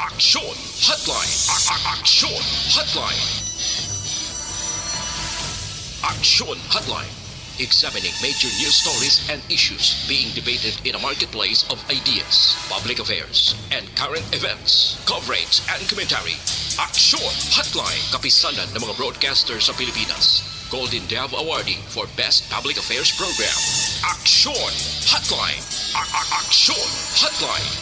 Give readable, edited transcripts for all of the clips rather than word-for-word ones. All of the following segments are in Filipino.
Aksyon Hotline. Aksyon Hotline. Aksyon Hotline. Examining major news stories and issues being debated in a marketplace of ideas, public affairs, and current events. Coverage and commentary. Aksyon Hotline. Kapisanan ng mga broadcasters sa Pilipinas. Golden Dove Awardee for Best Public Affairs Program. Aksyon Hotline. Aksyon Hotline.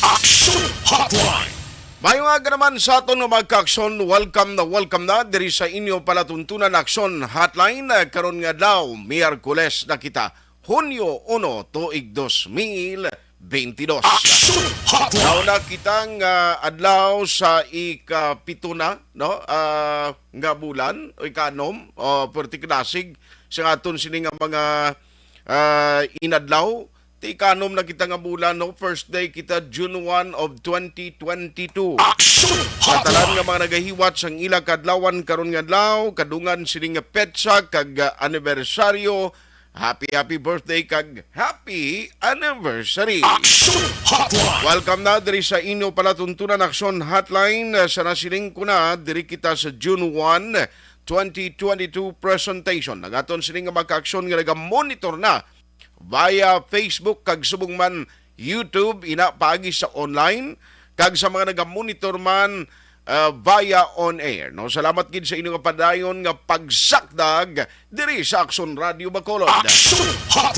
Aksyon Hotline. Mayong aga naman sa aton nga magka-aksyon, welcome na diri sa inyo palatuntunan aksyon hotline karon nga daw Miyerkules na kita Hunyo 1 tuig 2022. Aksyon Hotline. Daw na kitang adlaw sa ikapito na no nga bulan o ikanom o pertiklasig sa aton sini nga mga inadlaw. Ikanom na kita nga bulan, no? First day kita June 1 of 2022. Katalan nga mga nagahiwat sang ila kadlawan karon nga adlaw, kadungan sini nga petsa kag anibersaryo. Happy birthday kag happy anniversary. Welcome na diri sa inyo palatuntunan aksyon hotline sa nasiling ko na diri kita sa June 1, 2022 presentation. Nagaton sini nga magka-aksyon nga naga-monitor na via Facebook kag subong man YouTube ina paagi sa online kag sa mga naga-monitor man via on air. No, salamat gid sa inyong padayon nga pagsakdag diri sa Aksyon Radio Bacolod.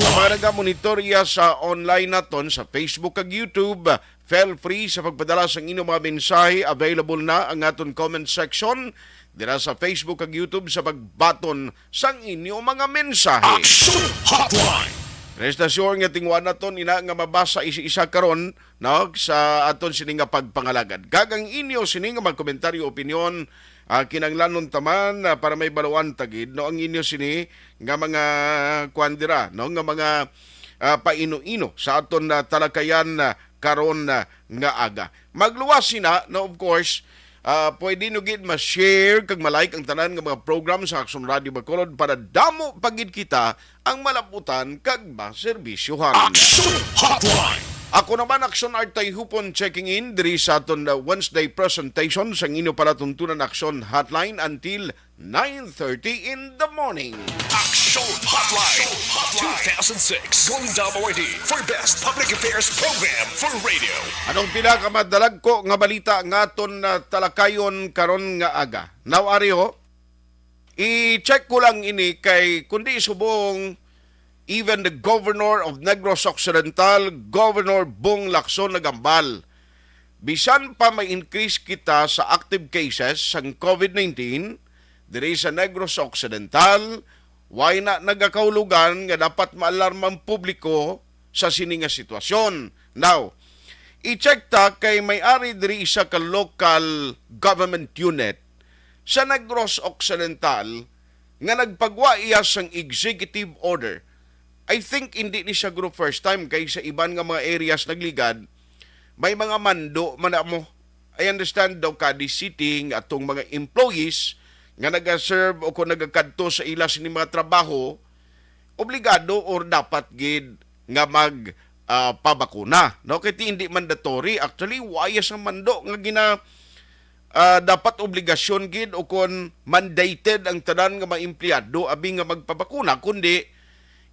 Mga naga-monitor sa online naton sa Facebook kag YouTube, feel free sa pagpadala sa inyong mga mensahe. Available na ang aton comment section dira sa Facebook kag YouTube sa pagbaton sang inyong mga mensahe. Resta sure nga tingwan naton ina nga mabasa isa-isa karon no sa aton sini nga pagpangalagad. Gagang inyo sini nga magkomentaryo opinyon kinanglanon taman para may balawan tagid no ang inyo sini nga mga kwandira no nga mga paino-ino sa aton talakayan karon nga aga. Magluwas sina no of course pwede nyo gid ma-share kag ma-like ang tanan nga mga program sa Aksyon Radio Bacolod para damo pagid kita ang malaputan kag maserbisyohan. Aksyon Hotline. Ako naman Aksyon Artay Hupon checking in diri sa aton Wednesday presentation sa inyo palatuntunan Aksyon Hotline until 9:30 in the morning. Aksyon Hotline. 2006 Golden Dove Awardee for Best Public Affairs Program for Radio. Anong pinakamadalag ko nga balita nga aton talakayon karon nga aga? Now Ario, i-check ko lang ini kay kundi subong even the Governor of Negros Occidental, Governor Bong Lacson nagambal. Bisan pa may increase kita sa active cases sang COVID-19 diri sa Negros Occidental, why na nagakaulugan nga dapat maalarmang publiko sa sininga sitwasyon. Now, i-check ta kay may-ari diri isa ka local government unit sa Negros Occidental nga nagpagwa iya sang executive order. I think hindi ni siya group first time kay sa iban nga mga areas nagligad may mga mando man mo. I understand daw kadi sitting atong mga employees nga nag-serve o kung nagakadto sa ila sini mga trabaho obligado or dapat gid nga mag pabakuna. No kay hindi mandatory actually waya sa mando nga gina dapat obligasyon gid o kon mandated ang tanan nga mga empleyado abi nga magpabakuna kundi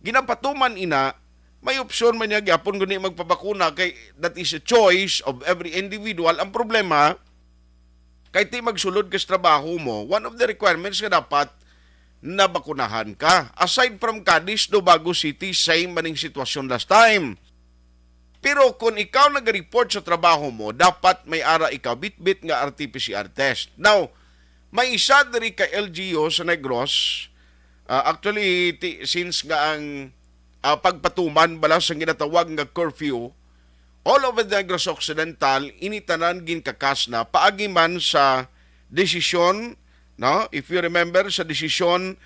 ginapatuman ina may opsyon man niya gyapon guni magpabakuna kay that is a choice of every individual. Ang problema kay ti magsulod ka sa trabaho mo, one of the requirements nga dapat nabakunahan ka. Aside from Cadiz do Bago City, same maning sitwasyon last time. Pero kung ikaw nag-report sa trabaho mo, dapat may ara ikaw bit-bit nga RT-PCR test. Now, may isa diri kay LGU sa Negros. Actually, since nga ang pagpatuman balas ang ginatawag nga curfew, all over the Negros Occidental, initanan ginkakas na paagi man sa desisyon, no? If you remember, sa desisyon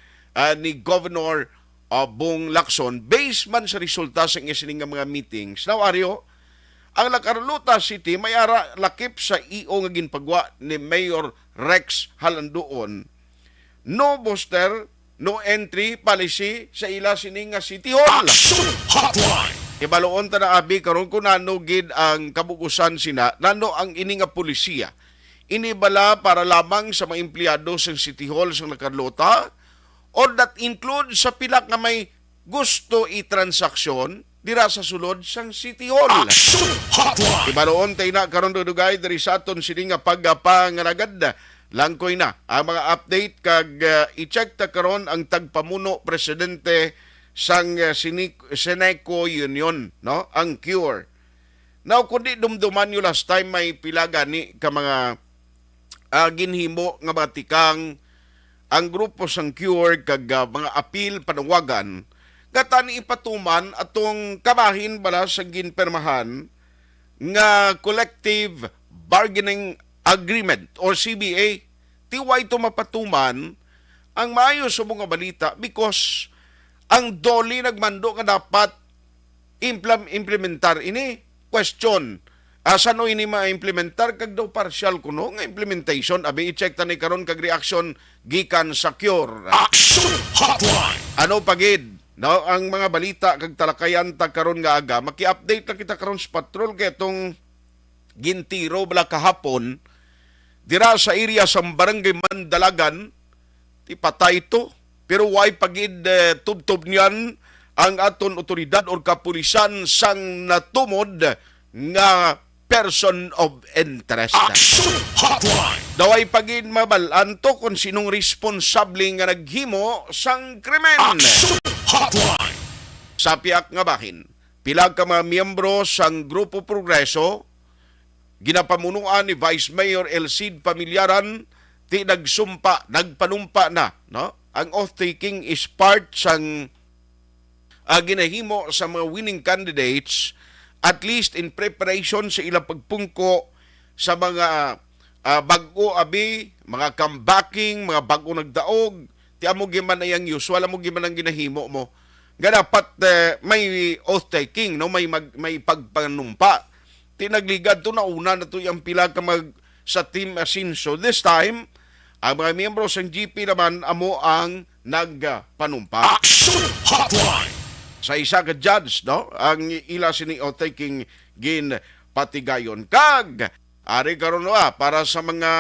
ni Governor Bong Lacson, based man sa resulta sa isining nga mga meetings. Now, Ario, ang Lacarlota City may ara lakip sa EO nga ginpagwa ni Mayor Rex Halandoon. No booster, no entry policy sa ila sining nga City Hall. Aksyon Hotline. Ibaloon ta na abi karon ko nano gid ang kabugusan sina nano ang ini nga pulisiya. Inibala para lamang sa mga empleyado sa City Hall sa Carlota or that include sa pila nga may gusto i-transaksyon dira sa sulod sang City Hall. Ibaloon tay na karon dugay diri sa aton sini nga pagpangalagad langkoy na ang mga update kag i-check ta karon ang tagpamuno presidente sang Seneco Union, no? Ang CURE. Now, kundi dumduman nyo last time may pila gani ka mga ginhimo nga mga tikang ang grupo sang CURE kag mga apil panawagan katani ipatuman atong kabahin bala sa ginpermahan nga Collective Bargaining Agreement or CBA. Tiway ito mapatuman ang maayo sa mga balita because ang DOLE nagmando nga dapat implementar ini. Question, sano ini ma-implementar kag daw partial kuno nga implementation abi i-check tani karon kag reaction gikan sa CURE. Action Hotline. Ano pagid no ang mga balita kag talakayan ta karon nga aga maki-update lang kita karon sa patrol kay itong gintiro bala kahapon dira sa area sa Barangay Mandalagan ti patay ito. Pero why pagid tubtob niyan ang aton otoridad o kapulisan sang natumod nga person of interest. Action Hotline. Daway pagid mabalan to kung sinong responsable nga naghimo sang krimen. Action Hotline. Sa piak nga bahin, pila ka mga miyembro sang Grupo Progreso, ginapamunuan ni Vice Mayor Elcid Pamilyaran, ti nagpanumpa na, no? Ang oath-taking is part sang ginahimo sa mga winning candidates at least in preparation sa ilang pagpungko sa mga bago abi, mga comebacking, mga bago nagdaog. Ti amo giman na yang usual, amo giman ang ginahimo mo. Nga dapat may oath-taking, no? May pagpanumpa. Ti nagligad to na una na to yung pila ka sa Team Asinso. This time, ang mga miyembro ng GP naman amo ang nagpanumpa. Action Hotline. Sa isa ka judge, no? Ang ila sini o taking gin patigayon. Kag, ari karon para sa mga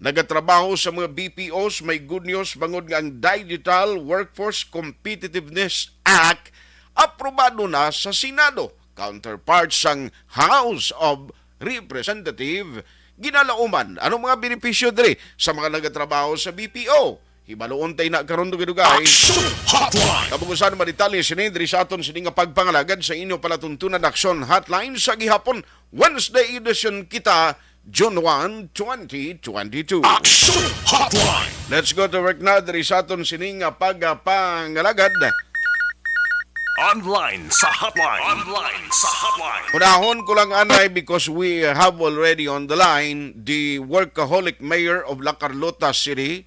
nagatrabaho sa mga BPOs, may good news bangod nga ang Digital Workforce Competitiveness Act aprobado na sa Senado. Counterpart sang House of Representative ginalauman. Anong mga benepisyo diri sa mga nagatrabaho sa BPO? Hibaloon tay na karon dugay-dugay. Action Hotline. Kabugusan detalye sini diri sa aton sini nga pagpangalagad sa inyo palatuntunan Action Hotline sa gihapon Wednesday edition kita June 1, 2022. Action Hotline. Let's go to work na diri sa aton sini nga pagpangalagad. Online sa hotline. Online sa hotline. Unahon ko lang anay because we have already on the line the workaholic mayor of La Carlota City,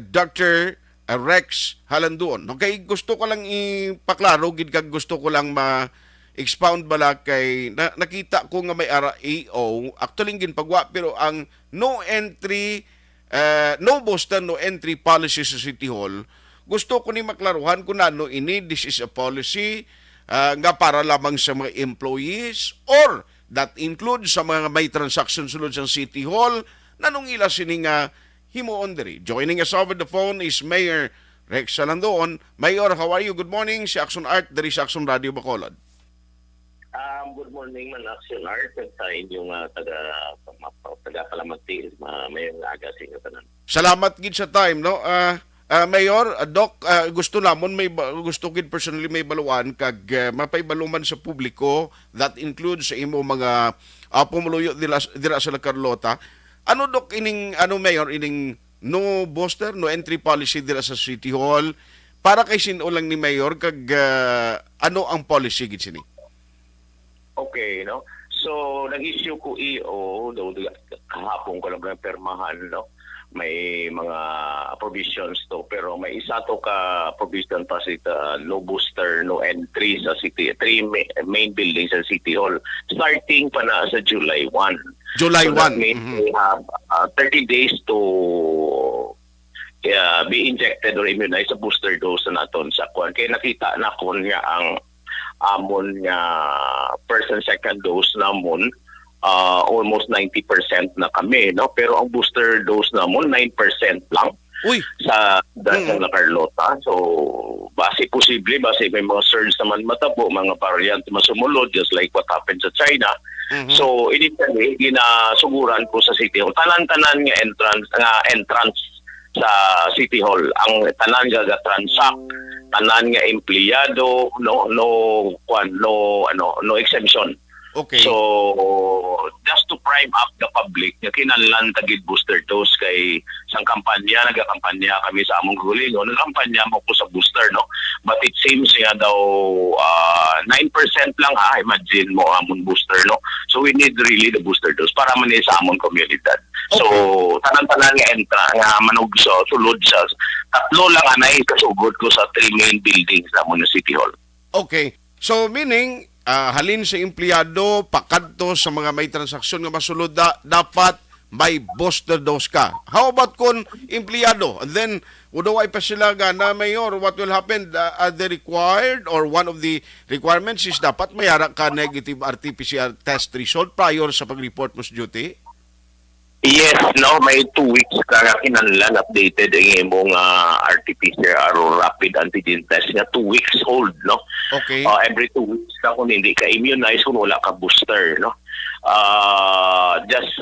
Dr. Rex Halanduon. Okay, gusto ko lang ipaklaro, gid kag gusto ko lang ma-expound bala kay nakita ko nga may RAO, actually ginpagwa pero ang no basta no entry policy sa City Hall. Gusto ko ni maklaruhan kung ano ini, this is a policy nga para lamang sa mga employees or that includes sa mga may transaction sulod sa City Hall na nung ila sini nga himuon diri. Joining us over the phone is Mayor Rex Halanduon. Mayor, how are you? Good morning. Si Action Art diri sa Action Radio Bacolod. Good morning man Action Art sa inyong taga-Palamati, mayong aga sa inyo tanan. Salamat gid sa time, no? Mayor, Doc, gusto namon gusto gid personally may baluan kag mapaybaluman sa publiko that includes sa imo mga pumuluyo dira sa La Carlota. Ano Doc ining Mayor ining no booster no entry policy dira sa City Hall para kay sino lang ni Mayor kag ano ang policy gid sini? Okay, no. So nag-issue ko EO daw kahapon ko lang permahan, no. May mga provisions to pero may isa to ka provision pa sa no booster no entry sa city, three main buildings sa City Hall starting pa na sa July 1. July 1. So that means we have 30 days to be injected or immunized sa booster dose na naton sa kwan. Kaya nakita na ko niya ang amon nga first and second dose namon almost 90% na kami, no? Pero ang booster dose namon 9% lang Uy, sa Dasan na Carlota. So, base posible, base may mga surge naman matabo, mga variant masumulod, just like what happened sa China. So, initially, ginasuguran ko sa City Hall. Tanan-tanan nga entrance sa City Hall. Ang tanan nga transact, tanan nga empleyado, no exemption. okay. So, just to prime up the public, nga kinahanglan tagid booster dose kay sang kampanya, nagakampanya kami sa among gulingon, nagakampanya mo ko sa booster, no? But it seems nga daw 9% lang imagine mo among booster, no? So we need really the booster dose para man sa among komunidad. So, tanan-tanan nga manugso, sulod sa tatlo lang anay kasugod ko sa 3 main buildings na mo City Hall. Okay. So, meaning, halin sa empleyado, pakadto sa mga may transaksyon nga masulod, dapat may booster dose ka. How about kung empleyado? And then, udaway pa sila na mayor, what will happen? Are they required or one of the requirements is dapat mayara ka negative RT-PCR test result prior sa pag-report mo sa duty? Yes, no, may 2 weeks ka nga kinahanglan updated ang imong RT-PCR or rapid antigen test nga 2 weeks old, no? Okay. Every 2 weeks ka kung hindi ka immunized kung wala ka booster, no? Just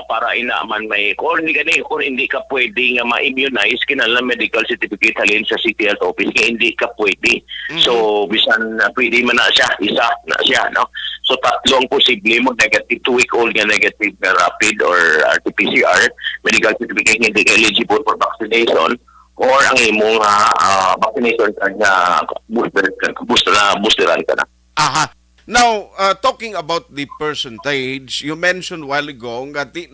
para inaaman may kung hindi ka pwede nga ma-immunize kinahanglan medical certificate halin sa City Health Office nga hindi ka pwede. So bisan pwede man na siya, isa na siya, no? So tatlong posible mo negative 2-week-old nga negative na rapid or RT-PCR, medical certificate nga hindi ka eligible for vaccination or ang imong vaccination card na boosteran ka na. Aha. Now, talking about the percentage, you mentioned while ago nga 9%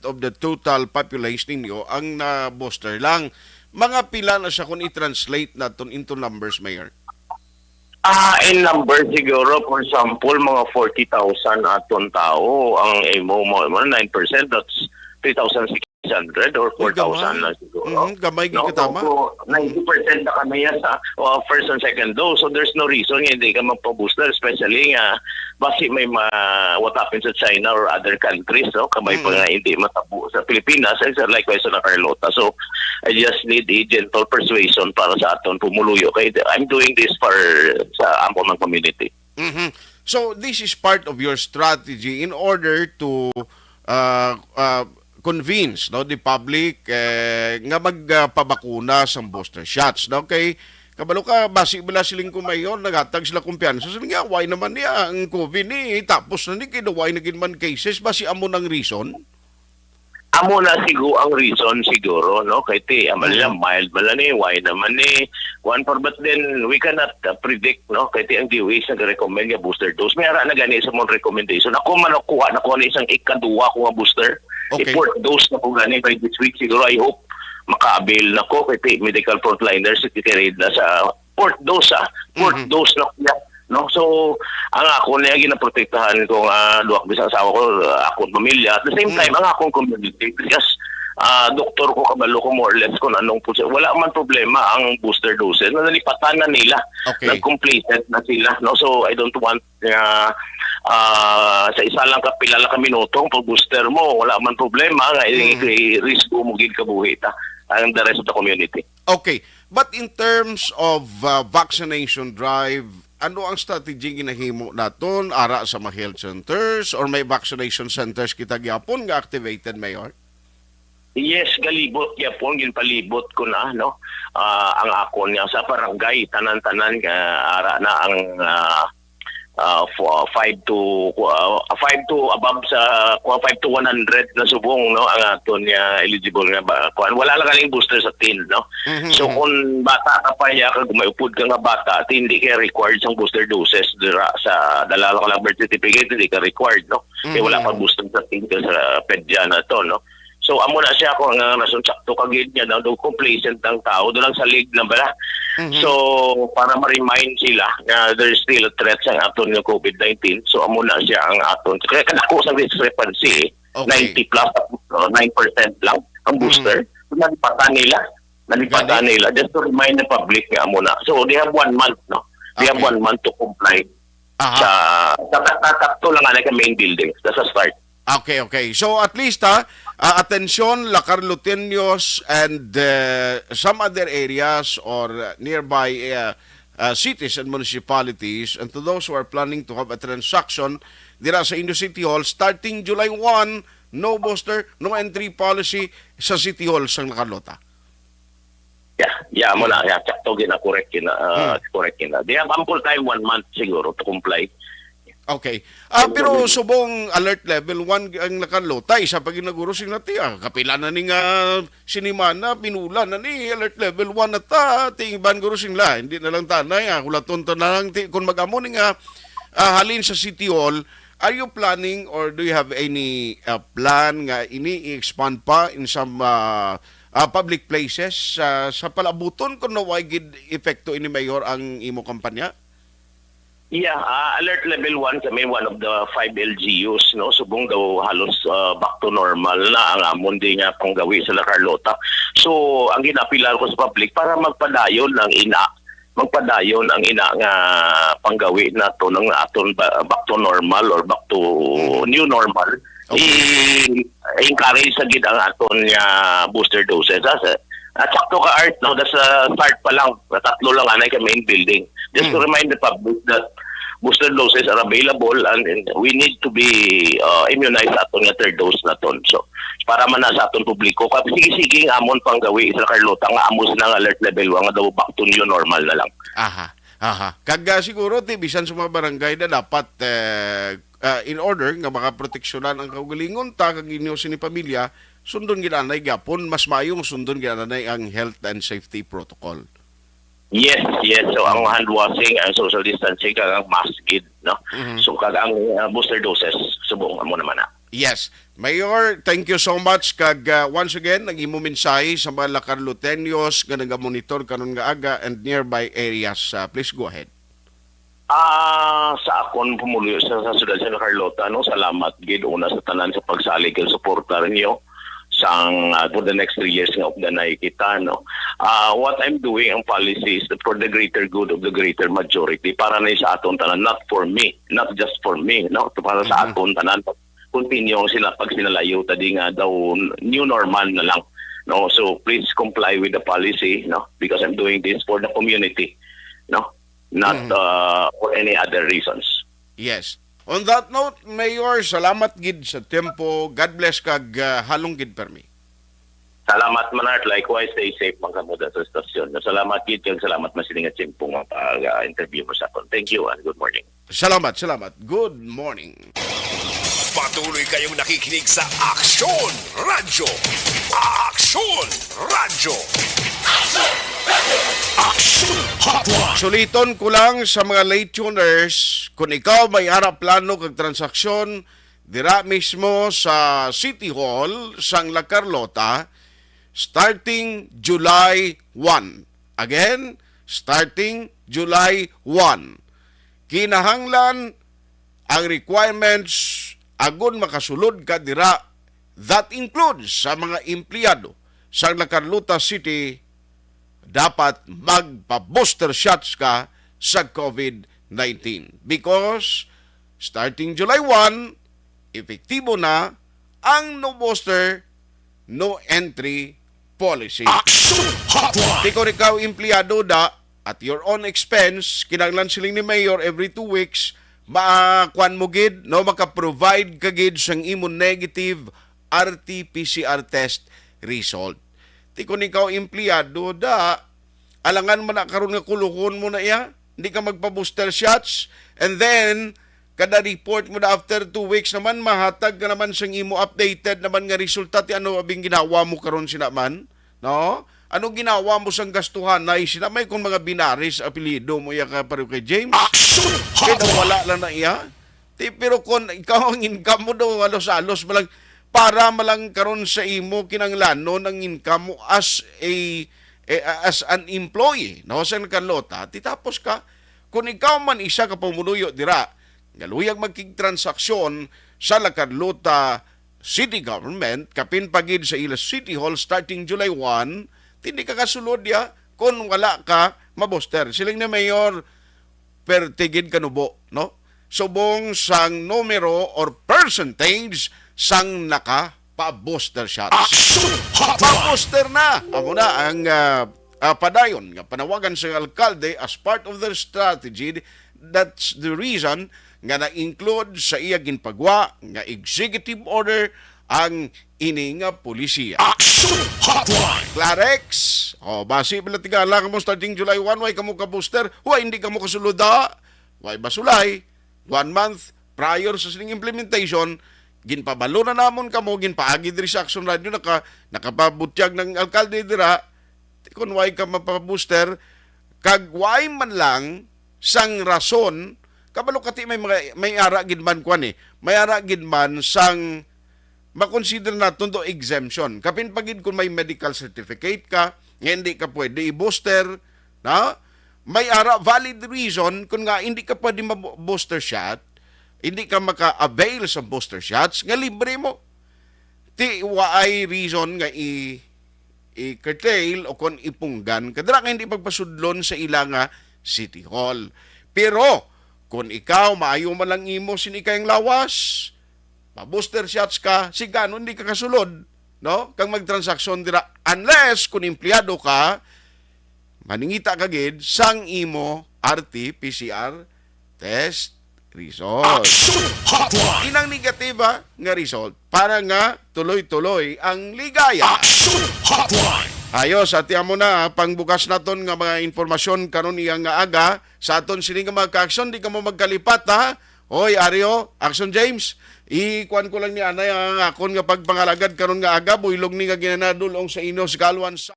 of the total population ninyo ang na-booster lang. Mga pila na siya kung i-translate natin into numbers, Mayor? In number siguro, for example, mga 40,000 aton tao, ang imo mo 9%, that's 3,600 or 4,000 na siguro. Gamay No? gitama. So, 90% na kami yan sa first and second dose. So, there's no reason nga hindi ka magpa-booster, especially nga, basi may what happens sa China or other countries, no? Kamay pa nga hindi matabo sa Pilipinas, and likewise sa Carlota. So, I just need a gentle persuasion para sa aton pumuluyo. Kaya I'm doing this for sa among community. So, this is part of your strategy in order to convince the public nga magpabakuna sa booster shots. Okay, kabalo ka, basi bala siling kumayon, nagatag sila kumpiyansa. Siling nga, why naman niya ang COVID ni, tapos na ni, kinaway na ginman cases, basi amo ng reason? Amo na siguro ang reason siguro, no? Kaya mild bala ni, why naman ni, but then we cannot predict, no? Kaya ang DOH nag-recommend nga booster dose. May ara na gani sa mong recommendation. Ako man nakuha na isang ikaduwa ko nga booster. Okay. I-fourth dose na po gani by this week. Siguro I hope maka-avail na ko kaya medical frontliners itikarade na sa fourth dose, fourth dose na kuya. No? So, ang ako niya ginaprotektahan ko duwak bisang asawa ko, akong pamilya. At the same time, ang akong community. Because doktor ko, kabalo ko more or less kung anong po. Wala man problema ang booster doses. Nalipatan na nila. Okay. Nag-completed na sila. No? So, I don't want sa isa lang kapilala ka minutong pag booster mo, wala man problema. Risk mo gid kabuhi ang the rest of the community. Okay. But in terms of vaccination drive, ano ang strategy ginahimo naton ara sa mga health centers or may vaccination centers kita gyapon nga activated, Mayor? Yes, galibot yapon ginpalibot ko na no. Ang akon niya sa barangay tanan-tanan ara na ang 5 to above sa 5 to 100 na subong no ang aton niya eligible nga ba kuan wala lang kaning booster sa tin no. So kung bata ka pa ya kag mayupod ka nga bata hindi ka required sang booster doses dira sa dalala ka lang birth certificate hindi ka required no. Kaya wala pa booster sa tin sa pedya na to no. So amo na siya kung ang rason sakto kagid niya daw complacent ang tao do lang sa league na bala. So para ma-remind sila na there's still a threat sa aton ng COVID-19. So amo na siya ang aton. Kaya kanako sa discrepancy 90 plus 9% lang ang booster. Nalipatan nila just to remind the public nga amo na. So they have 1 month no We have Okay. 1 month to comply Aha. sa sakto lang nga main building. That's a start. Okay, okay. So at least atensyon La Carluteños and some other areas or nearby cities and municipalities, and to those who are planning to have a transaction dira sa Indo City Hall starting July 1, no booster, no entry policy sa City Hall sa La Carlota. Yeah, mo na. Yeah, sakto gina correct correct gina. They have ample time 1 month siguro to comply. Okay. Pero subong alert level 1 ang nakalota, isa pag ginaguro sing nati, kapila na ni nga sinimana, pinula na ni alert level 1 na ta, ting ban guro sing la, hindi na lang tanay, kulaton to na lang, kung mag-amo ni nga halin sa City Hall, are you planning or do you have any plan nga ini-expand pa in some public places sa palabuton kung naway gid epekto ini mayor ang imo kampanya? Yeah, alert level 1 kami, one of the 5 LGUs, no? Subong daw halos back to normal na ang amon din nga panggawi sa La Carlota. So, ang ginapilar ko sa public para magpadayon ang ina nga panggawi na to ng aton back to normal or back to new normal. Okay. I-encourage sa gid ang aton nga booster doses. At sakto ka, Art, no? That's start pa lang. Tatlo lang anay ka main building. Just to remind the public that booster doses are available and we need to be immunized aton nga third dose na ton. So, para man na sa aton publiko, kapag sige-sige amon pang gawi sa Carlota nga amos na nga alert level 1 nga daw back to new normal na lang. Aha. Kag siguro bisan sa mga barangay na dapat in order nga makaproteksyonan ang kaugalingon ta kag inyo sini pamilya, sundon ginanay gapon, mas mayong sundon ginanay ang health and safety protocol. Yes. So, ang hand washing, ang social distancing, kag ang mask gid, no? So, kag ang booster doses, subong mo naman na. Yes. Mayor, thank you so much kag once again, nag imo mensahe sa mga La Carluteños nga naga-monitor karon nga aga and nearby areas. Please go ahead. Sa akon pumulo sa sudad sa La Carlota, no? Salamat gid una sa tanan sa pagsalig ug suporta ninyo sang for the next 3 years nga ugdanay kita, no. What I'm doing ang policy is for the greater good of the greater majority, para na sa aton tanan, not for me, not just for me, no, para sa aton tanan. Continue sila pag sinalayo tadi nga daw new normal na lang, no. So please comply with the policy, no, because I'm doing this for the community, no, not for any other reasons. Yes. On that note, Mayor, salamat gid sa tempo. God bless kag halong gid permi. Salamat manart, likewise stay safe mga kamuda sa stasyon. Salamat gid kag salamat masiling at simpong pag-interview mo sa akin. Thank you and good morning. Salamat. Good morning. Patuloy kayong nakikinig sa Aksyon Radyo. Aksyon Radyo. Aksyon Hotline. Suliton ko lang sa mga late tuners, kung ikaw may harap plano kag transaksyon dira mismo sa City Hall sang La Carlota starting July 1. Again, starting July 1. Kinahanglan ang requirements agon makasulod ka dira, that includes sa mga empleyado sa La Carlota City, dapat magpa-booster shots ka sa COVID-19. Because starting July 1, epektibo na ang no booster, no entry policy. Aksyon Hotline. Di ko ikaw empleyado da, at your own expense, kinanglan siling ni Mayor every 2 weeks, makakuan mo gid, no, maka-provide ka gid sang imo negative RT-PCR test result. Di ko ikaw empleyado da, alangan mo na karon nga kuluhon mo na iya, hindi ka magpa-booster shots, and then kada report mo na after 2 weeks naman, mahatag ka naman sang imo updated naman nga resulta, ti ano abing ginawa mo karon sinaman, no? Ano ginawa mo sang gastuhan na sinamay kung mga binaris apelido mo iya ka paro kay James? Aksyon Kaya Hotline. wala lang na iya. Pero kung ikaw ang income mo daw alos-alos malang para malang karon sa imo kinanglano ng income mo as an employee, no, sa Carlota, titapos ka kung ikaw man isa ka pumunuyo dira galuyag magkig-transaksyon sa La Carlota City Government kapin pagid sa ila City Hall starting July 1, hindi ka kasulod ya kung wala ka mabuster. Siling na Mayor, pertigid kanubo, no? Subong sang numero or percentage sang naka-pa-booster shots. Pa-booster na! Amo na ang padayon nga panawagan sa alkalde as part of their strategy. That's the reason nga na-include sa iya ginpagwa nga executive order ang ini nga polisiya. Clarex, base pala tigala ka mo starting July 1, why kamo ka-booster? Why hindi kamo kasulod why basulay? 1 month prior sa sining implementation, ginpabalo na namon kamo, ginpaagi diri sa Action Radio, nakapabutyag ng alkalde dira, kung why ka mapabooster, kag why man lang sang rason, kabalo kati may ara gid man kwan may ara gid man sang makonsider naton to exemption. Kapin pagid kung may medical certificate ka, nga hindi ka pwede i-booster, na? May ara valid reason kung nga hindi ka pwede ma-booster shot, hindi ka maka-avail sa booster shots, nga libre mo. Ti waay reason nga i-curtail o kung ipunggan, kadra nga hindi pagpasudlon sa ilang City Hall. Pero, kung ikaw, maayo man lang imo sinikayang lawas, pa-booster shots ka, sigano hindi ka kasulod, no? Kang magtransaksyon dira, unless kung empleyado ka, maningita ka gid sang imo RT-PCR test result. Inang negatiba nga result para nga tuloy-tuloy ang ligaya. Ayos, atiyan mo na pangbukas naton nga mga informasyon karon iya nga aga sa aton sini nga mga ka-aksyon, di ka mo magkalipat ha. Hoy, Ario, Action James, ikuan ko lang ni anay ang akon nga pagpangalagad karon nga aga, builog ni nga ginanadulong sa Inos Galwan sa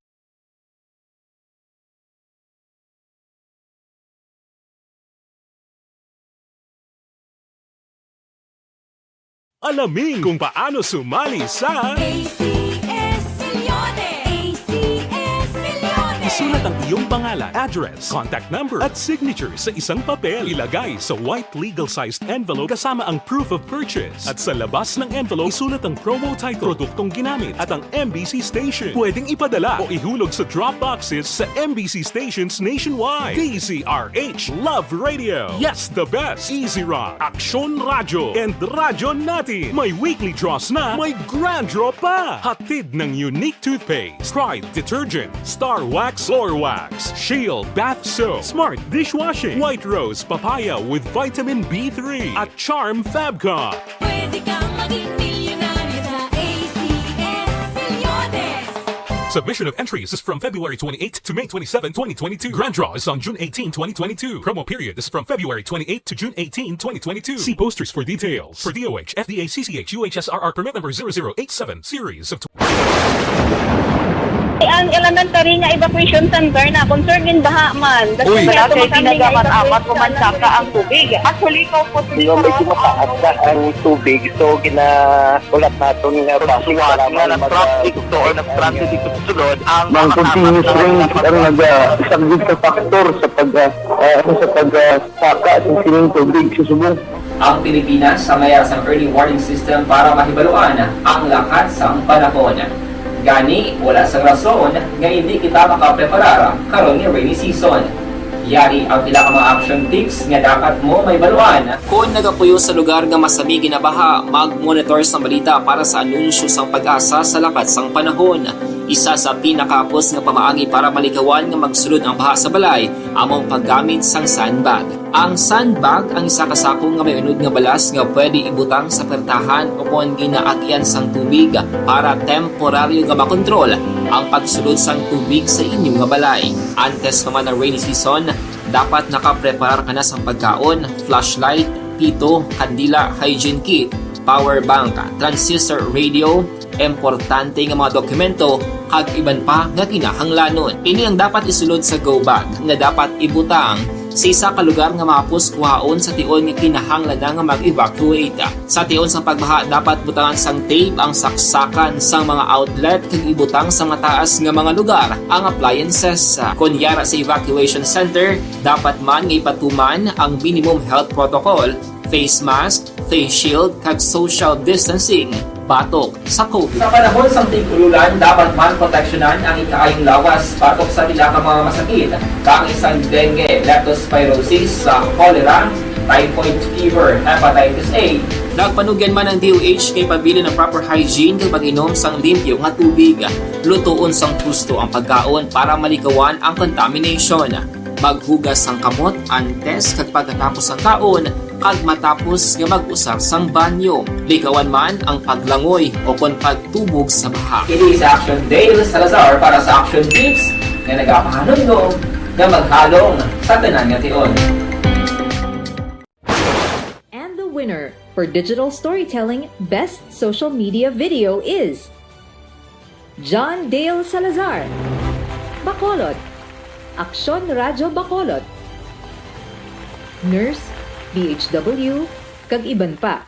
Alamin kung paano sumali sa isulat ang iyong pangalan, address, contact number at signature sa isang papel. Ilagay sa white legal-sized envelope kasama ang proof of purchase. At sa labas ng envelope, isulat ang promo title, produktong ginamit at ang MBC station. Pwedeng ipadala o ihulog sa drop boxes sa MBC stations nationwide. DZRH Love Radio. Yes, the best. Easy Rock, Aksyon Radio, and Radyo Natin. May weekly draws na, may grand draw pa. Hatid ng unique toothpaste, Pride Detergent, Star Wax Floor Wax, Shield Bath Soap, Smart Dishwashing, White Rose Papaya with Vitamin B3 at Charm Fabcon. Pwede kang maging milyonaryo sa ACS Milyones. Submission of entries is from February 28 to May 27, 2022. Grand draw is on June 18, 2022. Promo period is from February 28 to June 18, 2022. See posters for details. For DOH, FDA, CCH, UHSRR permit number 0087, series of Ang elementary nga evacuation center na concern in baha man. Uy, kay pinagamat-amat ko man saka ang tubig. Actually, ko po Hindi mo medyo mataas na ang tubig. So, ulat natin nga basuhan nga ng traffic to or ng-traffic dito sa sulod. Ang continuous rain ang isang good factor sa pagsaka at sining tubig sa subong. Ang Pilipinas sa mayas ng early warning system para mahibaluan ang lakas ng panahon. Gani, wala sa rason nga hindi kita makapreparar karon ni rainy season. Yari ang pila ka mga action tips nga dapat mo may baluan. Kung nagapuyo sa lugar nga masabi ginabaha, mag-monitor sa balita para sa anunsyo sang pag-asa sa lakas sang panahon. Isa sa pinakapos nga pamaagi para malikawan nga magsulod ang baha sa balay, among paggamit sang sandbag. Ang sandbag ang isa ka sako nga may unod nga balas nga pwede ibutang sa pertahan o kung ginaagyan sang tubig para temporaryo nga makontrol ang pagsulod sang tubig sa inyong nga balay. Antes naman ng rainy season, dapat nakapreparar ka na sang pagkaon, flashlight, pito, kandila, hygiene kit, power bank, transistor radio, importante nga mga dokumento kag iban pa nga kinahanglanon. Ini ang dapat isulod sa go bag nga dapat ibutang sa isa ka lugar nga mapos kuhaon sa tion nga kinahanglan nga mag-evacuate. Sa tion sa pagbaha dapat butangan sang tape ang saksakan sang mga outlet kag ibutang sa mataas nga mga lugar ang appliances. Kunyara sa evacuation center, dapat man nga ipatuman ang minimum health protocol, face mask, face shield kag social distancing batok sa COVID. Sa panahon sa tig-ululan, dapat man proteksyonan ang ikaayong lawas batok sa pila ka mga masakit, kang isang dengue, leptospirosis, cholera, typhoid fever, hepatitis A. Nagpanugyan man ang DOH kay pabili ng proper hygiene kag pag-inom sang limpyo nga tubig. Lutuon sang husto ang pagkaon para malikawan ang contamination. Maghugas sang kamot antes kag pagkatapos ang kaon kag matapos nga mag-usar sang banyo. Likawan man ang paglangoy o kon pagtubog sa baha. Kini sa Action Dale Salazar para sa Action Tips nga nagapahanundong nga maghalong sa tanan nga tion. And the winner for Digital Storytelling Best Social Media Video is John Dale Salazar, Bacolod, Aksyon Radyo Bacolod, Nurse, DHW, kag iban pa.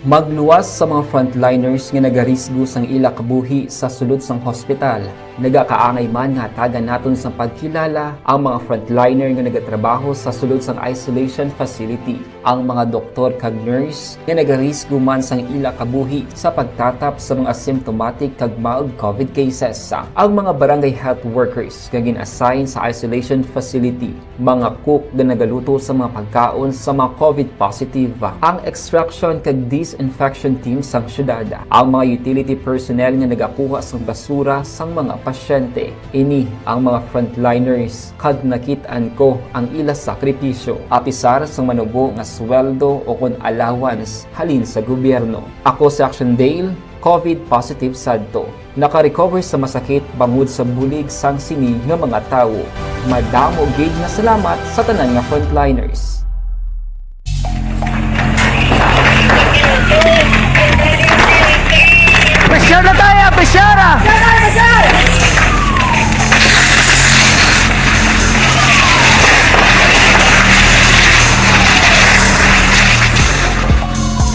Magluwas sa mga frontliners nga nagarisgo sang ila kabuhi sa sulod sang hospital. Nagakaangay man nga tagan naton sa pagkilala ang mga frontliner nga nagatrabaho sa sulod sang isolation facility. Ang mga doktor kag nurse nga nagarisgo man sang ila kabuhi sa pagtatap sa mga asymptomatic kag mild COVID cases. Ang mga barangay health workers nga gin-assign sa isolation facility, mga cook nga nagaluto sa mga pagkaon sa mga COVID positive, ang extraction kag disinfection team sang syudad, ang mga utility personnel nga nagakuha sang basura sang mga pasyente. Ini ang mga frontliners kag nakit-an ko ang ila sakripisyo apisar sang manubo nga sweldo o kon allowance halin sa gobyerno. Ako sa Action Dale, COVID positive sadto. Naka-recover sa masakit bangod sa bulig sang sini nga mga tawo. Madamo gid nga salamat sa tanan nga frontliners. Pressure na tayo! Pressure!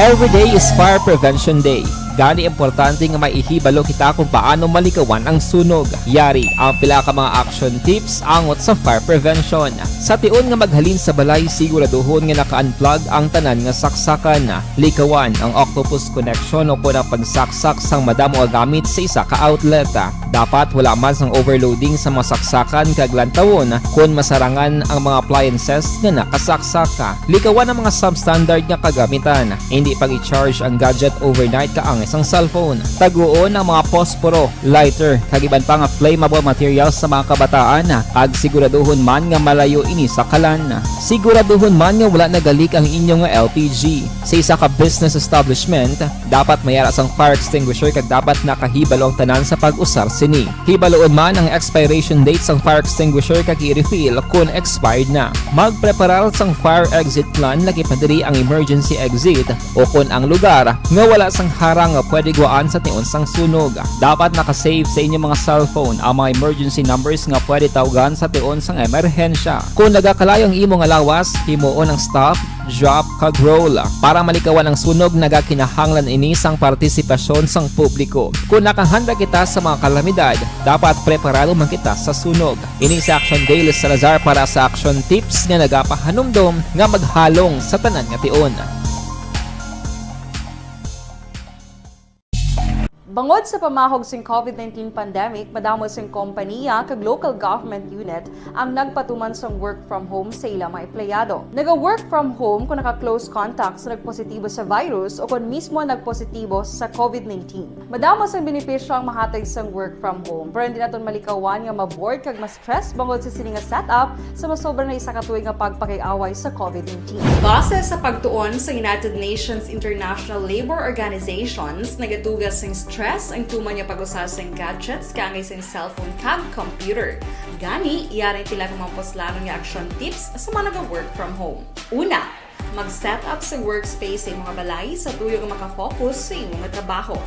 Every day is Fire Prevention Day. Gani importante nga maihibalo kita kung paano malikawan ang sunog. Yari ang pila ka mga action tips angot sa fire prevention. Sa tion nga maghalin sa balay, siguraduhon nga naka-unplug ang tanan nga saksakan. Likawan ang octopus connection o kung ang pagsaksak sang madamo nga gamit sa isa ka outlet. Dapat wala man sang overloading sa mga saksakan kag lantawon kung masarangan ang mga appliances nga nakasaksaka. Likawan ang mga substandard nga kagamitan. Hindi pag i-charge ang gadget overnight kaang isang cellphone. Taguon ang mga posporo, lighter, kag iban pa nga flammable materials sa mga kabataan. Kag siguraduhon man nga malayo ini sa kalan. Siguraduhon man nga wala nagalik ang inyong LPG. Sa isa ka business establishment, dapat mayara sang fire extinguisher kag dapat nakahibalo ang tanan sa pag-usar sini. Hibaloon man ang expiration date sang fire extinguisher kag i-refill kung expired na. Magpreparar sang fire exit plan lagi pa diri ang emergency exit o kung ang lugar nga wala sang harang nga pwede guaan sa tion sang sunog. Dapat nakasave sa inyong mga cellphone ang mga emergency numbers nga pwede tawagan sa tion sang emerhensya. Kung nagakalayo ang imong alawas, himuon ang stop, drop, kag roll. Para malikawan ang sunog, nagakinahanglan ini sang partisipasyon sang publiko. Kung nakahanda kita sa mga kalamidad, dapat preparado man kita sa sunog. Ini sa Action Dale Salazar para sa Action Tips nga nagapahanumdom nga maghalong sa tanan nga tion. Bangod sa pamahog sing COVID-19 pandemic, madamo sing kompanya kag local government unit ang nagpatuman sang work from home sa ilang mga empleyado. Naga-work from home kung naka-close contacts na nagpositibo sa virus o kung mismo nagpositibo sa COVID-19. Madamo sang benepisyo ang mahatag sang work from home, pero hindi naton malikawan nga maboard kag ma-stress bangod sa sini nga setup sa masobra na isa ka tuig nga pagpakiaway sa COVID-19. Base sa pagtuon sa United Nations International Labour Organizations, nagatugas sing stress ang tuman niya pag-usar sa gadgets kangay sa cellphone kag computer. Gani, iyaring tila ng mga poslano nga action tips sa mga nag-work from home. Una, mag-set up sa workspace sa mga balay sa tuyo nga makafocus sa imong trabaho.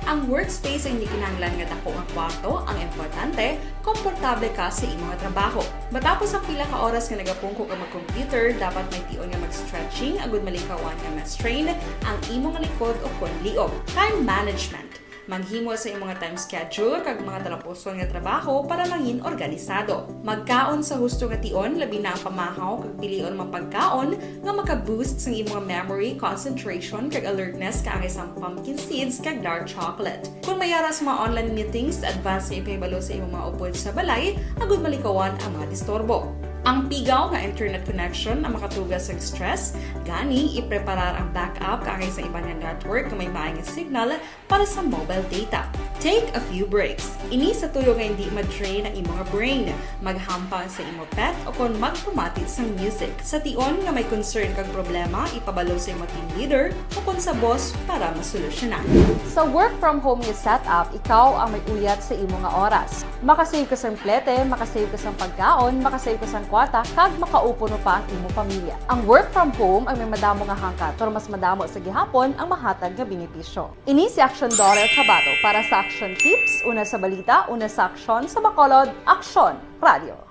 Ang workspace ay hindi kinahanglan nga dako ang kwarto, ang importante, komportable ka sa imong trabaho. Matapos ang pila ka oras nga nagapungko ka mag-computer, dapat may tion nga mag-stretching agud malikawan nga ma-strain ang imong likod o kon liog. Time management. Maghimo sa imong mga time schedule kag mga talapuson nga trabaho para mangin organisado. Magkaon sa husto nga tion, labi na ang pamahaw kag pilion mapagkaon nga maka-boost sa imong memory, concentration kag alertness kaangay sa pumpkin seeds kag dark chocolate. Kung mayara sa mga online meetings, advance na ipahibalo sa imong mga upod sa balay, agud malikawan ang mga disturbo. Ang pigaw nga internet connection ang makatugas sa stress, gani ipreparar ang backup kaangay sa ibang nga network na may maayong signal para sa mobile data. Take a few breaks. Ini sa tuyo nga hindi ma-drain ang imong brain. Maghampang sa imong pet o kung magpumatit sa music. Sa tion nga may concern kag problema, ipabalo sa imong team leader o kung sa boss para masolusyonan. Sa work from home nga setup, ikaw ang may uyat sa imong nga oras. Makasave ka sa plete, makasave ka sa pagkaon, makasave ka sa kwata, kag makaupo no pa ang imong pamilya. Ang work from home ay may madamo nga hangkat, pero mas madamo sa gihapon ang mahatag nga benepisyo. Ini si Action Dollar Kabato para sa Action Tips, una sa balita, una sa aksyon, sa Bacolod, Action Radio.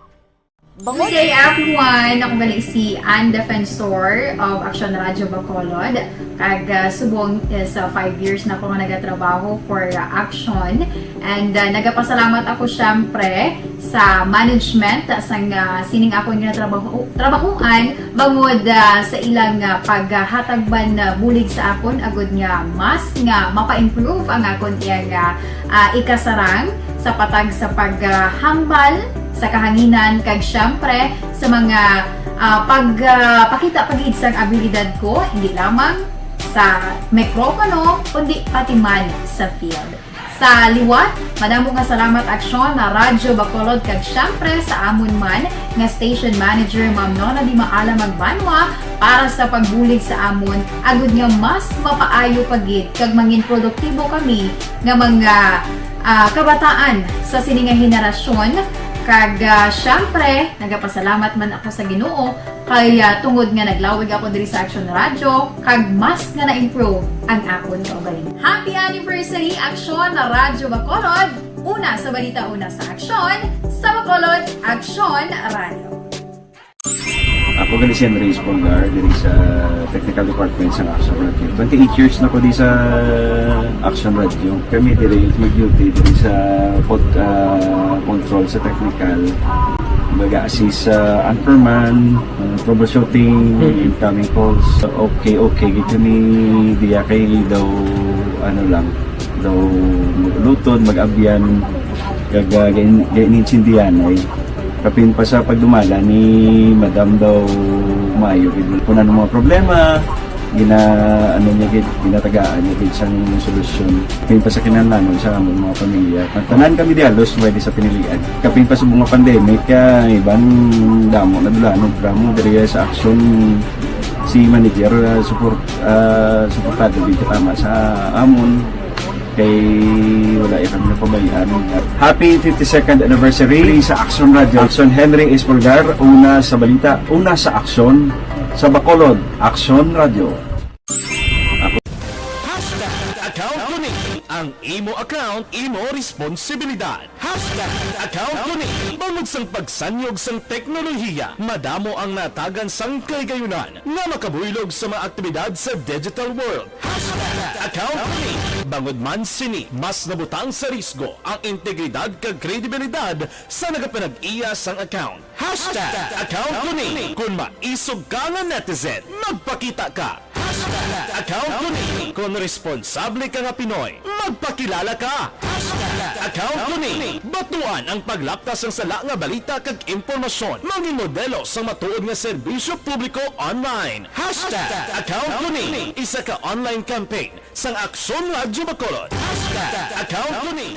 Good day everyone! Ako gali si Ann Defensor of Action Radio Bacolod. Kag subong sa 5 years na ako nga nagatrabaho for Action. And nagapasalamat ako syempre sa management sang sining ako nga trabahuan bangod sa ilang paghatagban bulig sa akon agud nga mas nga mapa-improve ang akon iyang ikasarang sa patag sa paghambal sa kahanginan kag syempre sa mga pagpakita pagid sang abilidad ko hindi lamang sa mikropono kundi pati man sa field. Sa liwat, madamo nga salamat Aksyon na Radyo Bacolod kag syempre sa amon man nga station manager Ma'am Nona Di Maala Magbanwa para sa pagbulig sa amon agud nga mas mapaayo pagid kag mangin produktibo kami nga mga kabataan sa sining nga henerasyon. Kag syempre, nagapasalamat man ako sa Ginoo kay tungod nga naglawig ako diri sa Action Radio kag mas nga na-improve ang akon kaugalingon. Happy anniversary Action na Radyo Bacolod! Una sa balita, una sa aksyon, sa Bacolod, Action Radio. Ako gali si Andres Polgar diri sa Technical Department sa Action Radio. 28 years na ko di sa Action Radio. Kami diri mag-duty diri sa control sa technical. Mag-assist sa anchorman, troubleshooting, incoming calls. Okay, gito ni diya kay daw daw lutod, mag-abyan, ganinsindihan ay kapin pa sa pagdumala ni Madam daw Mayo kung ano mga problema ginatagaan niya isang solusyon kapin pa sa kinahanglan sa among mga pamilya tanan kami dialos pwede sa pinilian kapin pa sa mga pandemic ibang damo na dulanog dramo diri sa aksyon si manager suportado dito tama sa amon kay wala kami napabayaan. Happy 52nd anniversary sa Action Radio. Action Henry Espolgar, una sa balita, una sa aksyon, sa Bacolod, Action Radio. Account ko ni ang imo account, imo responsibilidad. Account ko ni bangod sang pagsanyog sang teknolohiya, madamo ang natagan sang kaygayunan nga makabuylog sa mga aktibidad sa digital world. Account ko ni bangod man sini mas nabutang sa risgo ang integridad kag kredibilidad sa nagapanag-iya sang account. Account ko ni kung maisog ka nga netizen, magpakita ka. Account ko ni kung responsable ka nga Pinoy, magpakilala ka. Account ko ni batuan ang paglaptas ng sala nga balita kag impormasyon, mangin modelo sa matuod nga serbisyo publiko online. Account ko ni isa ka online campaign sang Aksyon Radio Bacolod. Account ko ni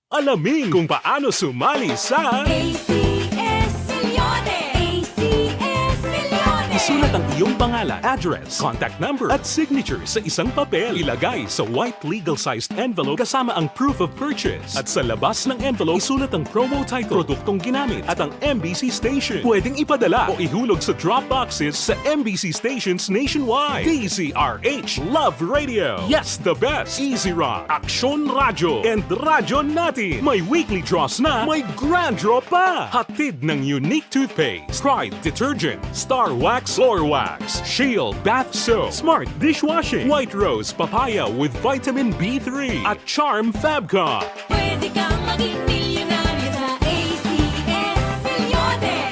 Alamin kung paano sumali sa ACS Milyones! ACS Milyones! Isulat ang iyong pangalan, address, contact number at signature sa isang papel. Ilagay sa white legal-sized envelope kasama ang proof of purchase. At sa labas ng envelope, isulat ang promo title, produktong ginamit at ang MBC station. Pwedeng ipadala o ihulog sa drop boxes sa MBC stations nationwide. DZRH Love Radio. Yes, the best. Easy Rock, Aksyon Radyo, and Radyo Natin. May weekly draws na, may grand draw pa. Hatid ng unique toothpaste, Pride Detergent, Star Wax Floor Wax, Shield Bath Soap, Smart Dishwashing, White Rose Papaya with Vitamin B3, at Charm Fabcon. Pwede kang maging milyonaryo sa ACS Milyones.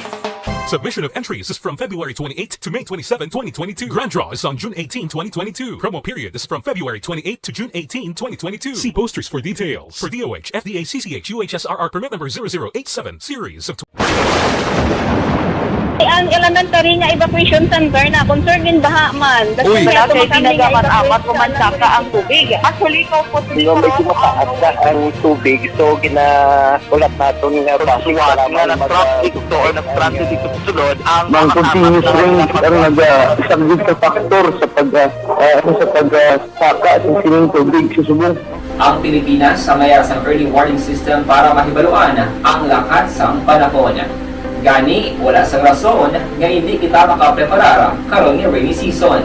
Submission of entries is from February 28 to May 27, 2022. Grand draw is on June 18, 2022. Promo period is from February 28 to June 18, 2022. See posters for details. For DOH, FDA, CCH, UHSRR permit number 0087, series of Ang elementary nga evacuation center na concern din baha man. Uy, kaya kay pinagamat-amat pumansaka ang tubig. Actually, ko po Medyo mataas na ang tubig. So, ulat natin nga pasiwala nga na-traffic to or na-stranded dito sa sulod. Ang continuous rain ang nag-isagid sa factor sa pagsaka at sining tubig sa subong. Ang Pilipinas sa mayas ng early warning system para mahibaluan ang lakas ng panahon. Gani, wala sa rason nga hindi kita makapreparar karon ni rainy season.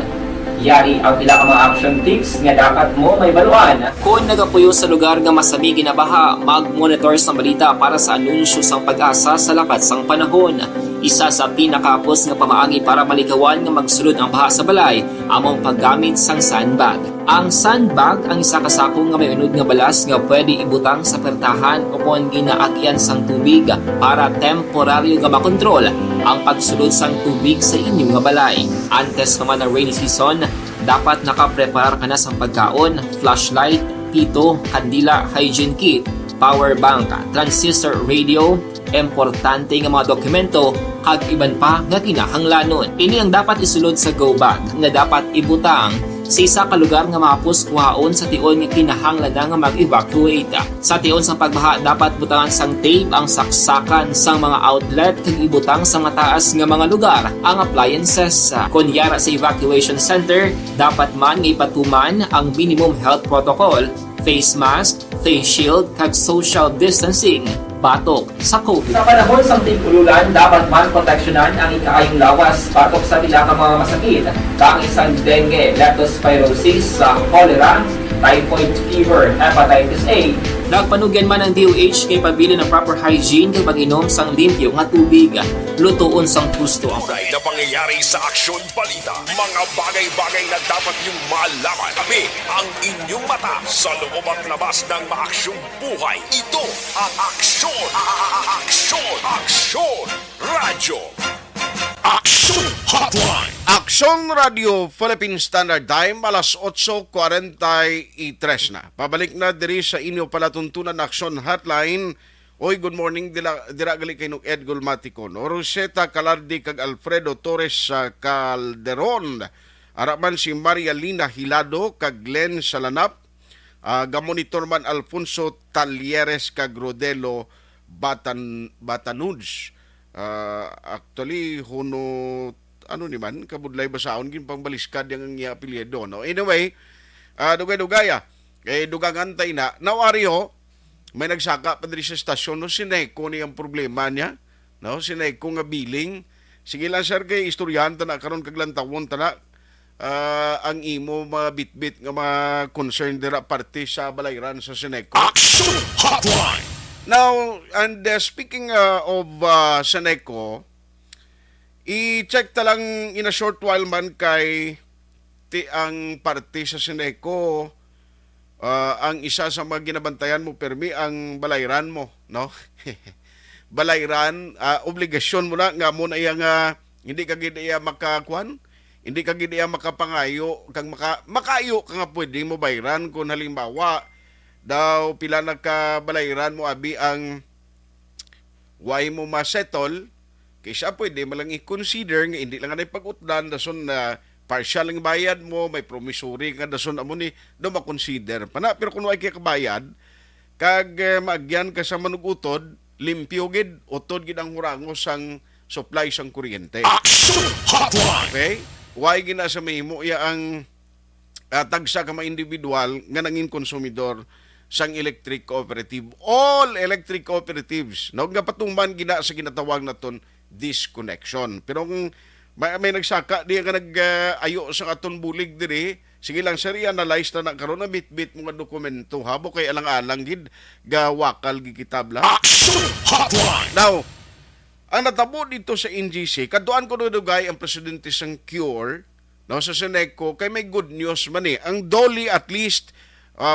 Yari ang pila ka mga action tips nga dapat mo may baluan. Kung nagapuyo sa lugar nga masami ginabaha, mag-monitor sa balita para sa anunsyo sang pag-asa sa lakas sang panahon. Isa sa pinakapos nga pamaagi para malikawan nga magsulod ang baha sa balay, among paggamit sang sandbag. Ang sandbag ang isa kasako nga may unod nga balas nga pwede ibutang sa pertahan upon ginaagyan sang tubig para temporaryo nga makontrol ang pagsulod sang tubig sa inyong nga balay. Antes naman ng rainy season, dapat nakapreparar ka na sang pagkaon, flashlight, pito, kandila, hygiene kit, power bank, transistor radio, importante nga mga dokumento kag iban pa nga kinahanglanon. Ini ang dapat isulod sa go bag nga dapat ibutang sa isa ka lugar nga mapus kuhaon sa tion nga kinahanglan nga mag-evacuate. Sa tion sa pagbaha dapat butangan sang tape ang saksakan sang mga outlet kag ibutang sa mataas nga mga lugar ang appliances. Kunyara sa evacuation center, dapat man nga ipatuman ang minimum health protocol, face mask, face shield kag social distancing batok sa COVID. Sa panahon sa tig-ululan, dapat man proteksyonan ang ikaayong lawas batok sa pila ka mga masakit. Kang isang dengue, leptospirosis, cholera, typhoid fever, hepatitis A. Nagpanugyan man ang DOH kay pabili ng proper hygiene kay pag-inom sang limpyo nga tubig. Lutuon sang gusto. Tunay na pangyayari sa Aksyon Balita. Mga bagay-bagay na dapat niyong malaman. Kami ang inyong mata sa loob at labas ng maaksyong buhay. Ito ang Aksyon! Aksyon Radyo! Aksyon Hotline! Aksyon Radio Philippine Standard Time, alas 8:43 na. Pabalik na diri sa inyo palatuntunan Aksyon Hotline. Oy, good morning, dira gali kay nuk Ed Gulmaticon. Rosetta Calardi kag Alfredo Torres Calderon. Araman si Maria Lina Hilado kag Glenn Salanap. Gamonitor man Alfonso Talieres kag Rodelo Batanuds. Actually, ano ni man, kabudlay basaon gin pangbaliskad yang ang apelyido, no? Anyway, dugay-dugaya. Dugang antay na. Nawari ho, may nagsaka pa diri sa stasyon, no? Sineko ni ang problema niya, no? Sineko nga billing. Sige lang, sir, kay istoryahan ta na, karon kaglantawon ta na, ang imo mga bit-bit nga mga concern dira parte sa balayran sa Sineko. Action Hotline! Now, and speaking of Sineko, i-check ta lang in a short while man kay ang parte sa Sineko, ang isa sa mga ginabantayan mo permi ang balayran mo, no? Balayran, obligasyon mo na nga mo na iya nga hindi ka gid iya makakuan, hindi ka gid iya makapangayo kang makayo ka nga pwede mo bayran kung halimbawa daw pila nagkabalayran mo abi ang why mo ma-settle kaysa pwede malang i-consider nga hindi lang na pag-utdan dason na partial ang bayad mo, may promissory nga dason amo ni do ma-consider pana. Pero kung wala kay kabayad kag maagyan ka sa manugutod, limpyo gid, utod gid ang hurangos sang supply sang kuryente. Action Hotline. Okay? Why gina sa mahimo ya ang tagsa ka mga individual nga nangin konsumidor sang electric cooperative. All electric cooperatives no nga patumban gina sa ginatawag naton disconnection. Pero kung may nagsaka di nga nag-ayo sa aton bulig diri, sige lang sir, i-analyze na karon na bit-bit mga dokumento habo kay alang-alang gid gawakal gikitabla. Action Hotline. Now, ang natabo dito sa NGC, kaduan ko dugay ang presidente sang Cure no sa Seneco kay may good news man eh. Ang Dolly at least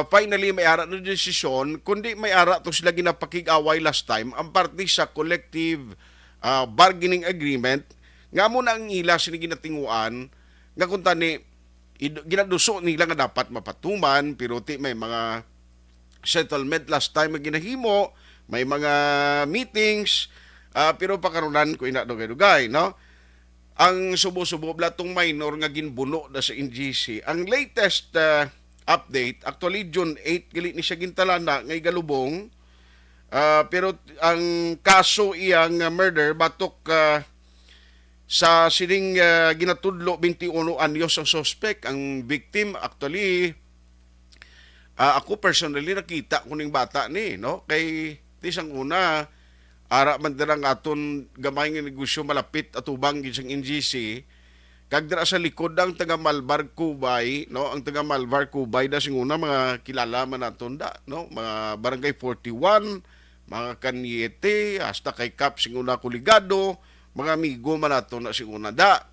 finally may ara no desisyon kundi may ara to sila ginapakig-away last time ang parte sa collective bargaining agreement nga mo na ang ila sini ginatinguan nga kun tani ginaduso nila nga dapat mapatuman pero ti may mga settlement last time nga ginahimo, may mga meetings pero pakarunan ko ina dugay-dugay no. Ang subo-subo blatong minor nga ginbuno da sa NGC. Ang latest update actually June 8 gali ni siya gintalana ngay galubong. Pero ang kaso iyang murder batok sa sining ginatudlo 21 anyos ang suspect. Ang victim actually ako personally nakita kuning bata ni no kay tisang una ara man dirang aton gamay nga negosyo malapit atubang gid sang NGC kag dira sa likod ang taga Malvar Cubay no ang taga Malvar Cubay da singuna mga kilala man naton da no mga barangay 41 mga Kaniete hasta kay Cap singuna Kuligado mga amigo man naton na singuna da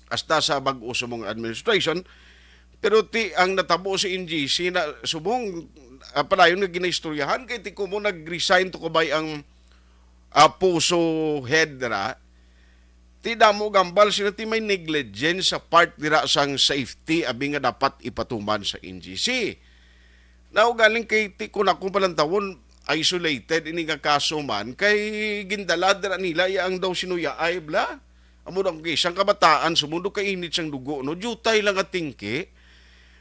hasta sa bag-o sa mga administration pero ti ang natabo sa NGC na subong padayon nga ginaistoryahan kay ti ko mo nag-resign to kubay ang puso head dira ti damo gambal sila ti may negligence sa part dira sang safety abi nga dapat ipatuman sa NGC. Now galing kay ti kun ako palantawon isolated ini nga kaso man kay gindala dira nila ya ang daw sinuya ay bla amo dang isang kabataan sumundo kay init sang dugo no jutay lang at tingki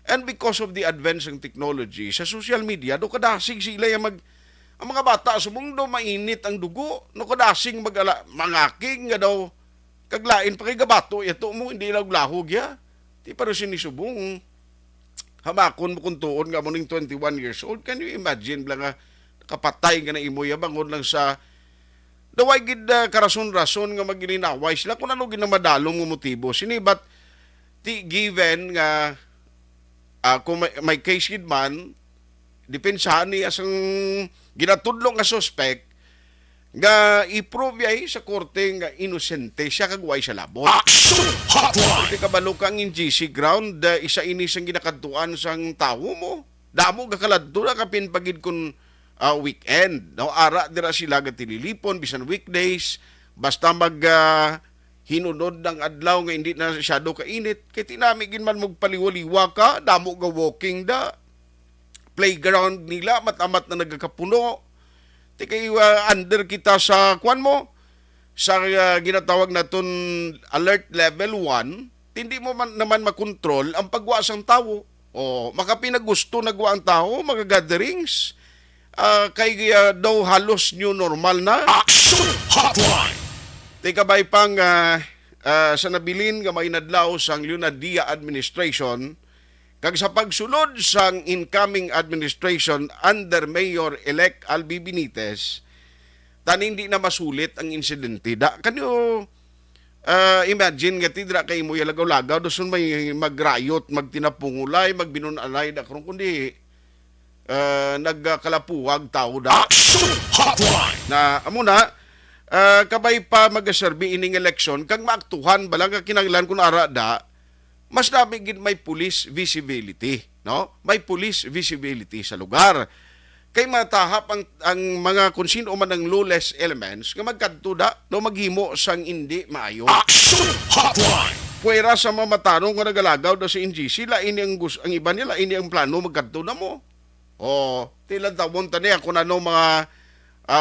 and because of the advance ng technology sa social media do kadasig sila yang ang mga bata sumundo mainit ang dugo no kadasing mangaking nga daw kaglain pa kay gabato ito mo hindi lang lahog ya ti pero sinisubong hamakon mo kung tuon nga mo ning 21 years old can you imagine lang nga kapatay nga na imo ya bangon lang sa daway gid karason-rason nga magininaway sila kung ano ginamadalong mo motibo sinibat ti given nga kung may case gid man depensahan niya sang ginatudlo nga suspect nga i-prove ay sa korte nga inosente siya kagway sa labot. Action Hotline. Di kabalo kang in GC ground isa ini sang ginakadtuan sang tawo mo. Damo gakaladto na kapin pagid kun weekend. No ara dira sila gatililipon bisan weekdays basta mag hinunod ng adlaw nga hindi na masyado kainit kay tinami gin man magpaliwaliwa ka damo ga walking da playground nila matamat na nagakapuno ti kay under kita sa kwan mo sa ginatawag naton alert level 1 hindi mo man naman makontrol ang pagwa sang tawo o makapinagusto nagwa ang tao mga gatherings kay daw halos new normal na. Action Hotline. Ti kabay pang sa nabilin nga may nadlaw sang Leonadia administration kag sa pagsulod sang incoming administration under Mayor-elect Albi Benitez tan hindi na masulit ang insidente da kanyo imagine nga tidra kay mo yalagaw-lagaw doon may magrayot magtinapungulay magbinunalay da karon kundi nagkalapuwag tao da. Action Hotline. Na amo na kabay pa magaserbi ining election kag maaktuhan balang ka kinahanglan kun ara da mas dami gid may police visibility no may police visibility sa lugar kay matahap ang mga kung sino man ang lawless elements nga magkadto da no maghimo sang indi maayo. Action Hotline. Puwera sa mga matanong nga nagalagaw da sa NGC lain ang iba nila ini ang plano magkadto na mo tilan tawon tani ako na no mga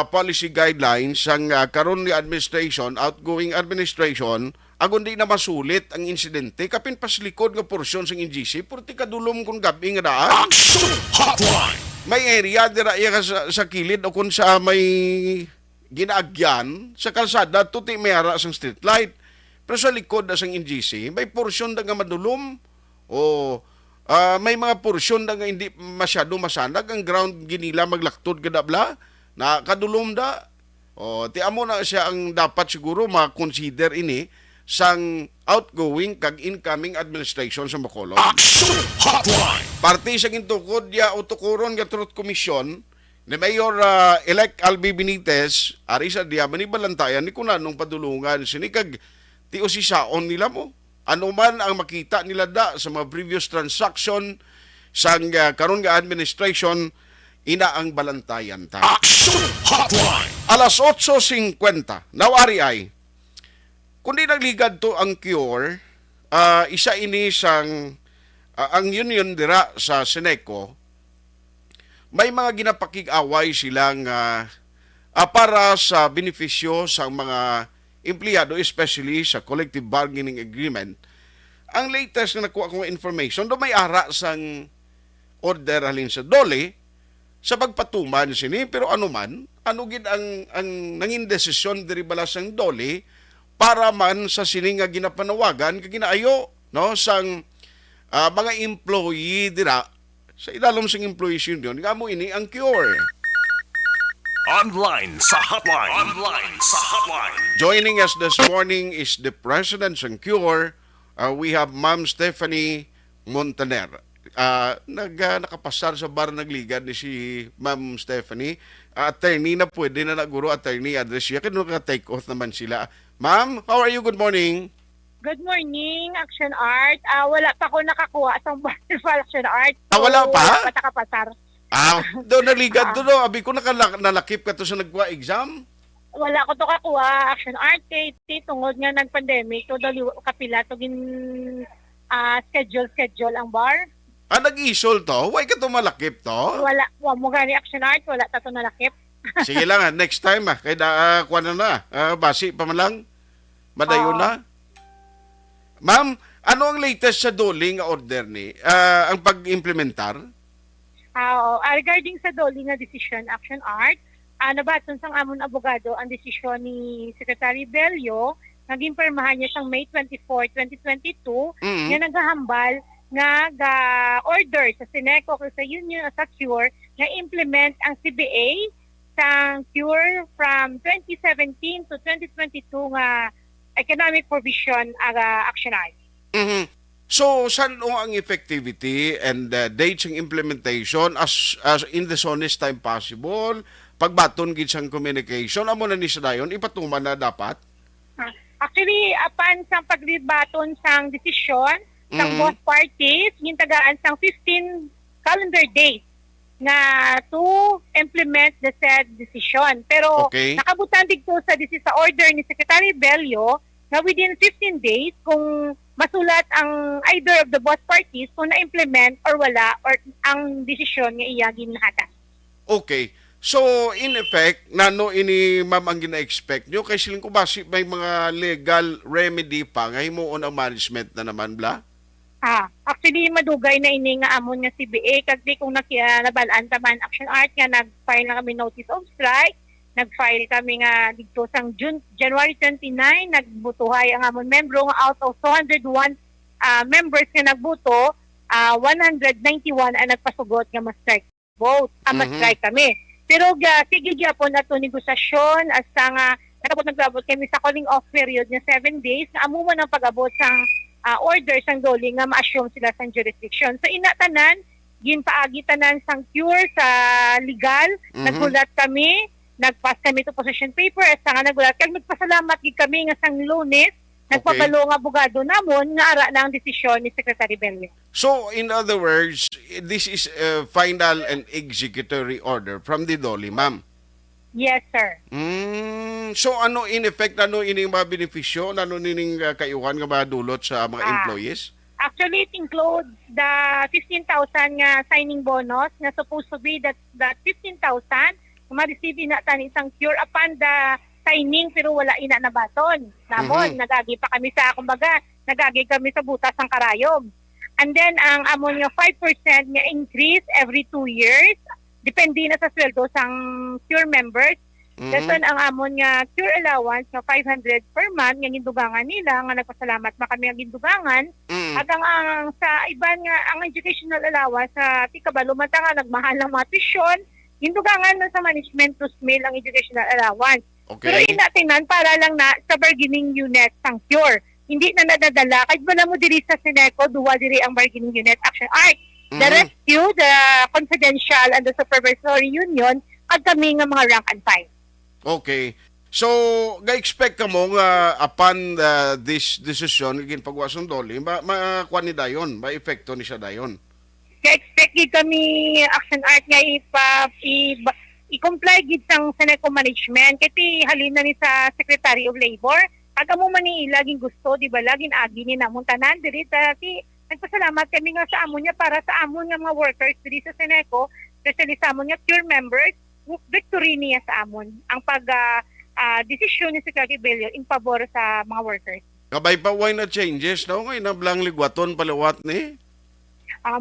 policy guidelines ang karon ni administration outgoing administration agon di na masulit ang insidente kapin paslikod nga porsyon sang NGC purti kadulom kun gabi nga daan. Action Hotline. May area dira iya sa kilid o kun sa may ginaagyan sa kalsada tuti may ara sang street light. Pero sa likod na sang NGC, may porsyon na nga madulom o may mga porsyon na nga hindi masyado masanag ang ground ginila maglaktod kadabla na kadulom da. O ti amo na siya ang dapat siguro ma-consider ini sang outgoing kag incoming administration sa Bacolod. Action Hotline. Parte sa gintukod ya utukuron nga Truth Commission ni Mayor elect Albi Benitez ari sa diya manibalantayan ni kunanong padulungan sini kag ti usisaon nila mo. Ano man ang makita nila da sa mga previous transaction sang karon nga administration ina ang balantayan ta. Action Hotline. Alas 8:50 nawari ay kundi nagligad to ang cure isa ini sang ang union dira sa Seneco may mga ginapakig-away silang para sa benepisyo sa mga empleyado, especially sa collective bargaining agreement. Ang latest na nakuha kong information, do may ara sang order halin sa DOLE sa pagpatuman sini, pero ano gid ang nangin desisyon diri bala sang DOLE para man sa sini nga ginapanawagan kag ginaayo no sang mga employee dira sa ilalom sang employees union nga mo ini ang cure. Online sa hotline. Online sa hotline. Joining us this morning is the President ng CURE. We have Ma'am Stephanie Montaner. Nakapasar sa bar nagligad ni si Ma'am Stephanie. Attorney na pwede na naguro attorney address siya. Kaya naka-take off naman sila. Ma'am, how are you? Good morning. Good morning, Action Art. Wala pa ako nakakuha sa Action Art. Wala pa? Wala pa nakapasar. Doon naligad to do. Abi ko nalakip ka to sa nagkuha exam. Wala ko to kakuha Action Art kay tungod nga nag-pandemic to dali kapila to gin schedule ang bar. Nag-isol to? Why ka to malakip to? Wala mo gani Action Art, wala ta to nalakip. Sige lang next time kay kuha na basi pa man lang. Madayon na. Ma'am, ano ang latest sa DOLE nga order ni? Ang pag-implementar? Regarding sa DOLE nga decision Action Art, nabaton sang amon abogado ang desisyon ni Secretary Bello, naging permahan niya siyang May 24, 2022, nga naghahambal nga order sa Seneco o sa Union sa CURE nga implement ang CBA sa CURE from 2017 to 2022 nga economic provision Action Art. So, saan ang effectivity and dates ng implementation as in the soonest time possible? Pagbaton gid sang communication, amo na ni sa dayon, ipatuman na dapat? Actually, apan sang paglibaton sang desisyon sang both parties, gintagaan sang 15 calendar days na to implement the said decision. Pero nakabutan dito sa order ni Secretary Bello na within 15 days kung masulat ang either of the both parties kung na-implement or wala or ang desisyon nga iya ginahatan. Okay. So, in effect, nano ini ma'am ang gina-expect nyo? Kay siling ko basi may mga legal remedy pa nga himuon ang management na naman bla? Actually, madugay na ini nga amon nga CBA kasi kung nabalaan taman Action Art nga nag-file na kami notice of strike, nag-file kami nga dito sang January 29, nagbutuhay ang amon membro nga out of 201 members nga nagbuto, 191 ang nagpasugot nga ma-strike vote, ma-strike kami. Pero sige gyapon nato negosasyon asa nga nagabot kami sa calling off period nga 7 days na amo man ang pag-abot sang order sang DOLE nga ma-assume sila sang jurisdiction. So inatanan ginpaagi tanan sang CURE sa legal, naggulat kami, nagpass kami to position paper asa nga nagulat kag nagpasalamat gid kami nga sang Lunes nagpabalo nga abogado namon nga ara na ang desisyon ni Secretary Bello. So, in other words, this is a final and executory order from the DOLE, ma'am? Yes, sir. So, ano in effect, ano ining mga benepisyo, ano nining kayuhan nga madulot sa mga employees? Actually, it includes the 15,000 nga signing bonus nga supposed to be that 15,000 ma-receive na tan isang CURE upon the signing pero wala ina na baton. Namon, nagagi pa kami sa, nagagi kami sa butas ng karayom. And then, ang amon nga 5% nga increase every 2 years, depende na sa sweldo sang CURE members. Daton ang amon nga cure allowance nga 500 per month nga gindugangan nila nga nagpasalamat na kami nga gindugangan. At ang sa iban nga ang educational allowance sa tikabalo mata nga nagmahal ng mga tuition, gindugangan na sa management to mail ang educational allowance. Pero inatingnan para lang na sa bargaining unit sang cure. Hindi na nadadala kahit wala mo diri sa Seneco duwa diri ang bargaining unit action art. The rescue, the confidential and the supervisory union at kami nga mga rank and file. Okay. So, ga-expect ka mo nga upon this decision, ginpagwason doli, makuha ni dayon, ma-epekto ni siya dayon. Ka-expect gid kami action art nga i-comply gid sang Seneco management kiti halin na ni sa Secretary of Labor. Aga mo man ni laging gusto, di ba, laging agi ni namon tanan diri ti nagpasalamat kami nga sa amon niya para sa amon nga mga workers diri sa Seneco, especially sa amon nga pure members, victory niya sa amon ang desisyon ni Secretary Bello in favor sa mga workers. Kabay pa why na changes no ngay na blang ligwaton palawat ni.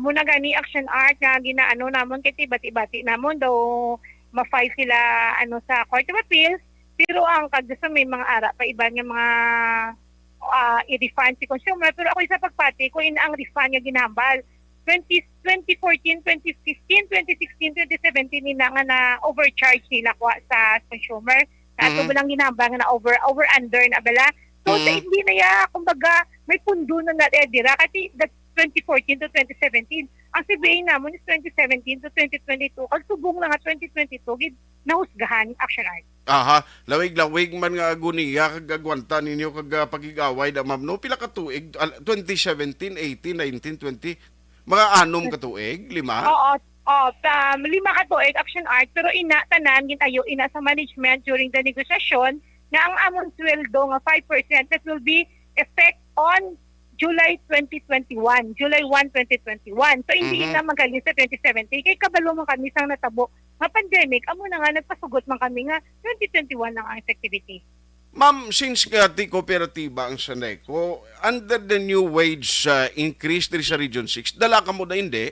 Muna gani action art nga ginaano namon kay bati-bati namon daw ma-file sila sa Court of Appeals, pero ang kagsa may mga ara pa iba nga mga i-refund si consumer, pero ako sa pagpati ko ang refund nga ginambal 2014, 2015, 2016, 2017 nila nga na overcharge nila kwa sa consumer. Kaso lang ginambang na over under na bala. So hindi na ya kumbaga may pundo na dira kasi that's 2014 to 2017. Ang CBA namon is 2017 to 2022. Kag subong na nga 2022 gid nahusgahan action art. Aha, lawig-lawig man nga aguniya kag agwanta ninyo kag pagigaway da ma'am no pila ka tuig 2017, 18, 19, 20 mga anom ka tuig, 5? Oo, 5 ka tuig action art pero tanan ginayo sa management during the negotiation na ang among sweldo nga 5% that will be effect on July 2021, July 1, 2021. So hindi na magaling sa 2017 kay kabalo man kami sang natabo nga pandemic amo na nga nagpasugot man kami nga 2021 lang ang effectivity. Ma'am, since di kooperatiba ang Seneco, under the new wage increase diri sa Region 6, dala ka mo na hindi?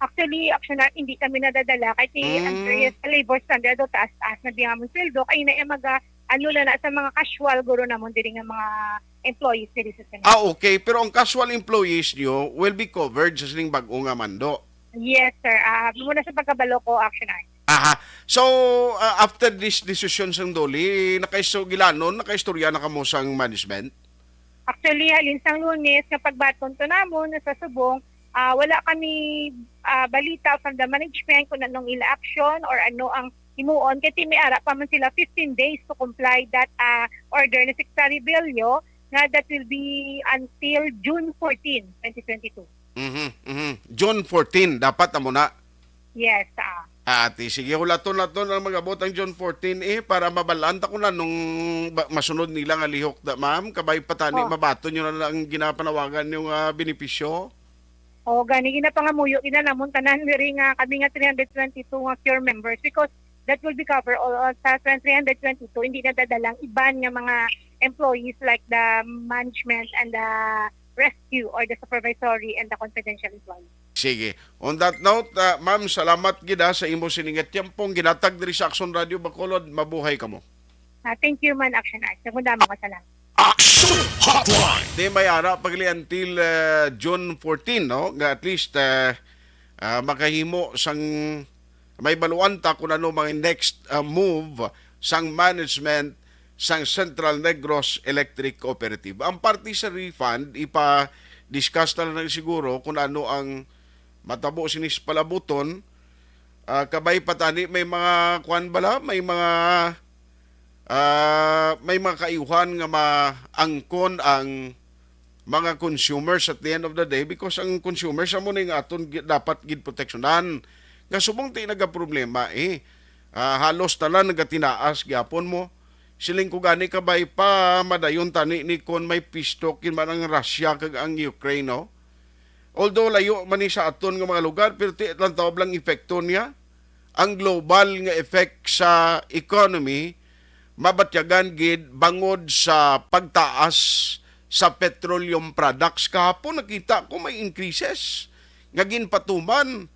Actually, action art, hindi kami nadadala kasi ang labor standard o taas-taas na di nga mong sweldo kaya na na sa mga casual guro namon diri nga mga employees diri sa Seneco. Okay, pero ang casual employees nyo will be covered sa sining bag-o nga mando. Yes, sir. Muna sa pagkabalo ko, action art. Aha. So, after this decision sang doli, nakaistorya na kamo sang management? Actually, halin sang Lunes, kapag baton to namon sa subong, wala kami balita from the management kung anong ila action or ano ang himuon. Kasi may ara pa man sila 15 days to comply that order ni Secretary Bello na that will be until June 14, 2022. June 14, dapat amo na? Yes, Ati, sige, hulaton ang mga botang June 14 para mabalanta ko na nung masunod nila nga lihok da, ma'am. Kabay patani, mabato nyo na ang ginapanawagan yung benepisyo. Gani ginapangamuyo namon tanan diri nga kami nga 322 nga pure members because that will be cover all sa 322 hindi na dadalang iban nga mga employees like the management and the rescue or the supervisory and the confidential employees. Sige. On that note, ma'am, salamat gida sa imo siningat tiyampong ginatag diri sa Action Radio Bacolod. Mabuhay ka mo. Thank you man, Action Art. Sagunda mo salamat. Action Hotline! Di may ara pagli until June 14, no? Nga at least makahimo sang may baluan ta kung ano mga next move sang management sang Central Negros Electric Cooperative. Ang party sa refund, ipa-discuss na lang siguro kung ano ang matabo sinis palabuton. Kabay patani, may mga kuan bala, may mga kaiuhan nga maangkon ang mga consumers at the end of the day because ang consumers amo ning aton dapat gid proteksyonan. Nga subong ti nagaproblema halos talan nagatinaas gyapon mo. Siling ko gani kabay pa madayon tani ni kon may pistokin man ang Russia kag ang Ukraine, no? Although layo man ni sa aton nga mga lugar pero ti lang taob lang epekto niya. Ang global nga effect sa economy mabatyagan gid bangod sa pagtaas sa petroleum products. Kahapon nakita ko may increases nga ginpatuman.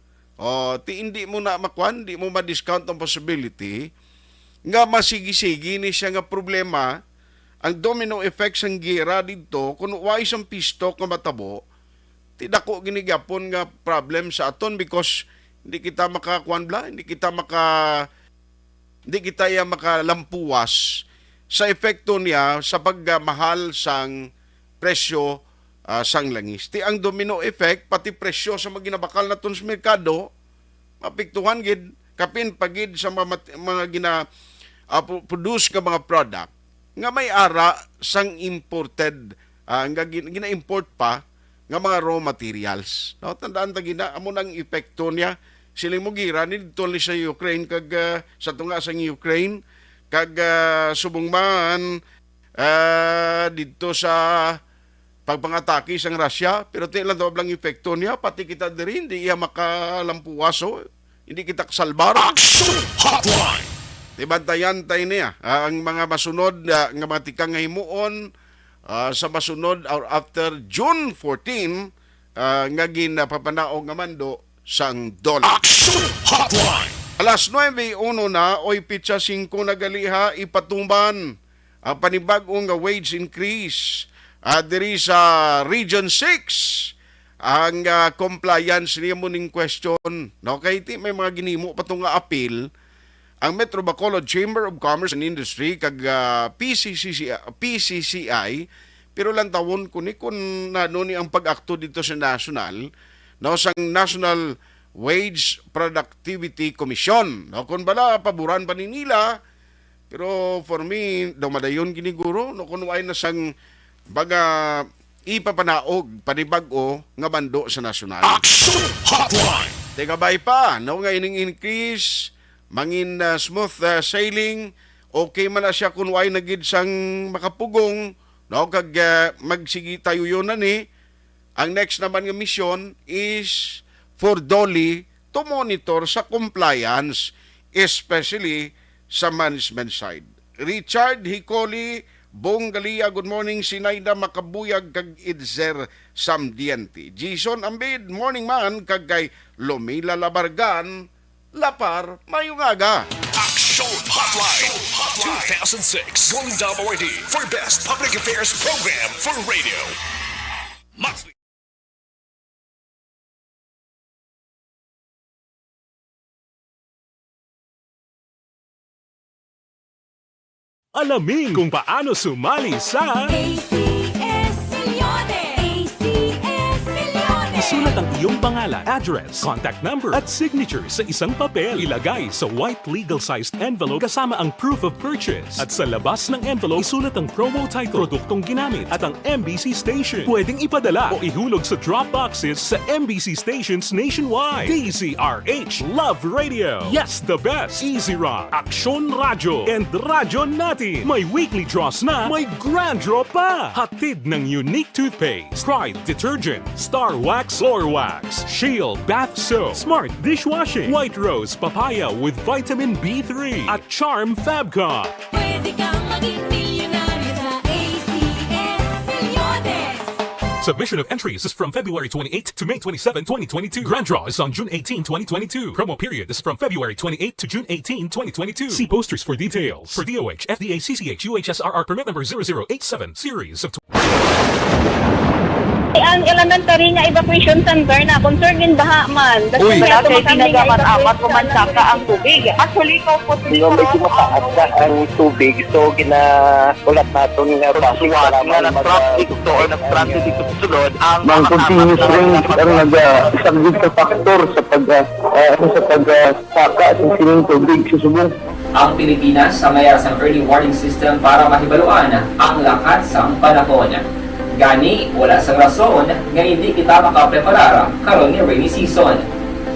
Ti hindi mo na makwan, di mo ma-discount ang possibility nga masigi-sigi ni siya nga problema, ang domino effect sang gira dito, kung wa isang pistok nga matabo, tidako ginigapon nga problem sa aton because hindi kita makakuanbla, hindi kita makalampuwas sa epekto niya sa pagmahal sang presyo sang langis. Ti ang domino effect, pati presyo sa mga ginabakal naton sa merkado, mapiktuhan gid, kapin pagid sa mga produce ka mga product, nga may ara sang imported, nga gina-import pa, nga mga raw materials. No, tandaan ta gina amo nang epekto niya siling mo gira ni dito ni sa Ukraine kag sa tunga sang Ukraine kag subong man dito sa pagpangatake sang Russia, pero ti lang daw lang epekto niya pati kita diri hindi iya makalampuwaso, hindi kita kasalbar. Action Hotline. Tibantayan tayo niya ang mga masunod nga mga tikang nga himuon sa masunod or after June 14 nga ginapapanaog nga mando sang dollar. Action Hotline. Alas 9:01 na oy pitsa 5 na galiha ipatumban ang panibag-ong nga wage increase diri sa Region 6 ang compliance niya mo ning question. No, kay ti may mga ginimo patong nga appeal ang Metro Bacolod Chamber of Commerce and Industry kag PCCI, pero lang tawon ko ni kung ano ni ang pag-akto dito sa national, no, sang National Wage Productivity Commission. No, kung bala paboran pa ni nila, pero for me dumadayon giniguro no kun way na sang baga ipapanaog panibag-o nga bando sa national. Action Hotline. Teka bay pa, no nga ining increase mangin smooth sailing, okay man na siya kung way nagid sang makapugong, no, kag magsigi tayo yun na ni. Ang next naman nga mission is for DOLE to monitor sa compliance, especially sa management side. Richard Hicoli, Bong Galia, good morning. Sinayda Makabuyag kag Idzer Samdiente. Jason Ambid, morning man, kag kay Lomila Labargan, Lapar, Mayungaga. Action Hotline 2006 Golden Dome Awardee for Best Public Affairs Program for Radio. Alamin kung paano sumali sa ACS Milyones! ACS Milyones! Isulat ang iyong pangalan, address, contact number at signature sa isang papel. Ilagay sa white legal-sized envelope kasama ang proof of purchase. At sa labas ng envelope, isulat ang promo title, produktong ginamit at ang MBC station. Pwedeng ipadala o ihulog sa drop boxes sa MBC stations nationwide. DZRH, Love Radio. Yes, the best. Easy Rock, Aksyon Radyo, and Radyo Natin. May weekly draws na, may grand draw pa. Hatid ng unique toothpaste, Pride Detergent, Star Wax Floor Wax, Shield Bath Soap, Smart Dishwashing, White Rose Papaya with Vitamin B3, at Charm Fabcon. Pwede kang maging milyonaryo sa ACS Milyones! Submission of entries is from February 28 to May 27, 2022. Grand draw is on June 18, 2022. Promo period is from February 28 to June 18, 2022. See posters for details. For DOH, FDA, CCH, UHSRR permit number 0087, series of Ang elementary nga evacuation center na concern in baha man. Uy. Kaya Kaya ginagamat-amat kumansaka ang tubig. Actually, ikaw po medyo mataas na ang tubig. So, ginaulat natin nga pasiwat nga na-trap dito or na-trap dito sa sunod ang continuous rain ang nag-isang factor sa pagsaka at sining tubig sa subong. Ang Pilipinas sa mayroon ng early warning system para mahibaluan ang lakas ng panahon. Gani, wala sa rason nga hindi kita makapreparar karon ni rainy season.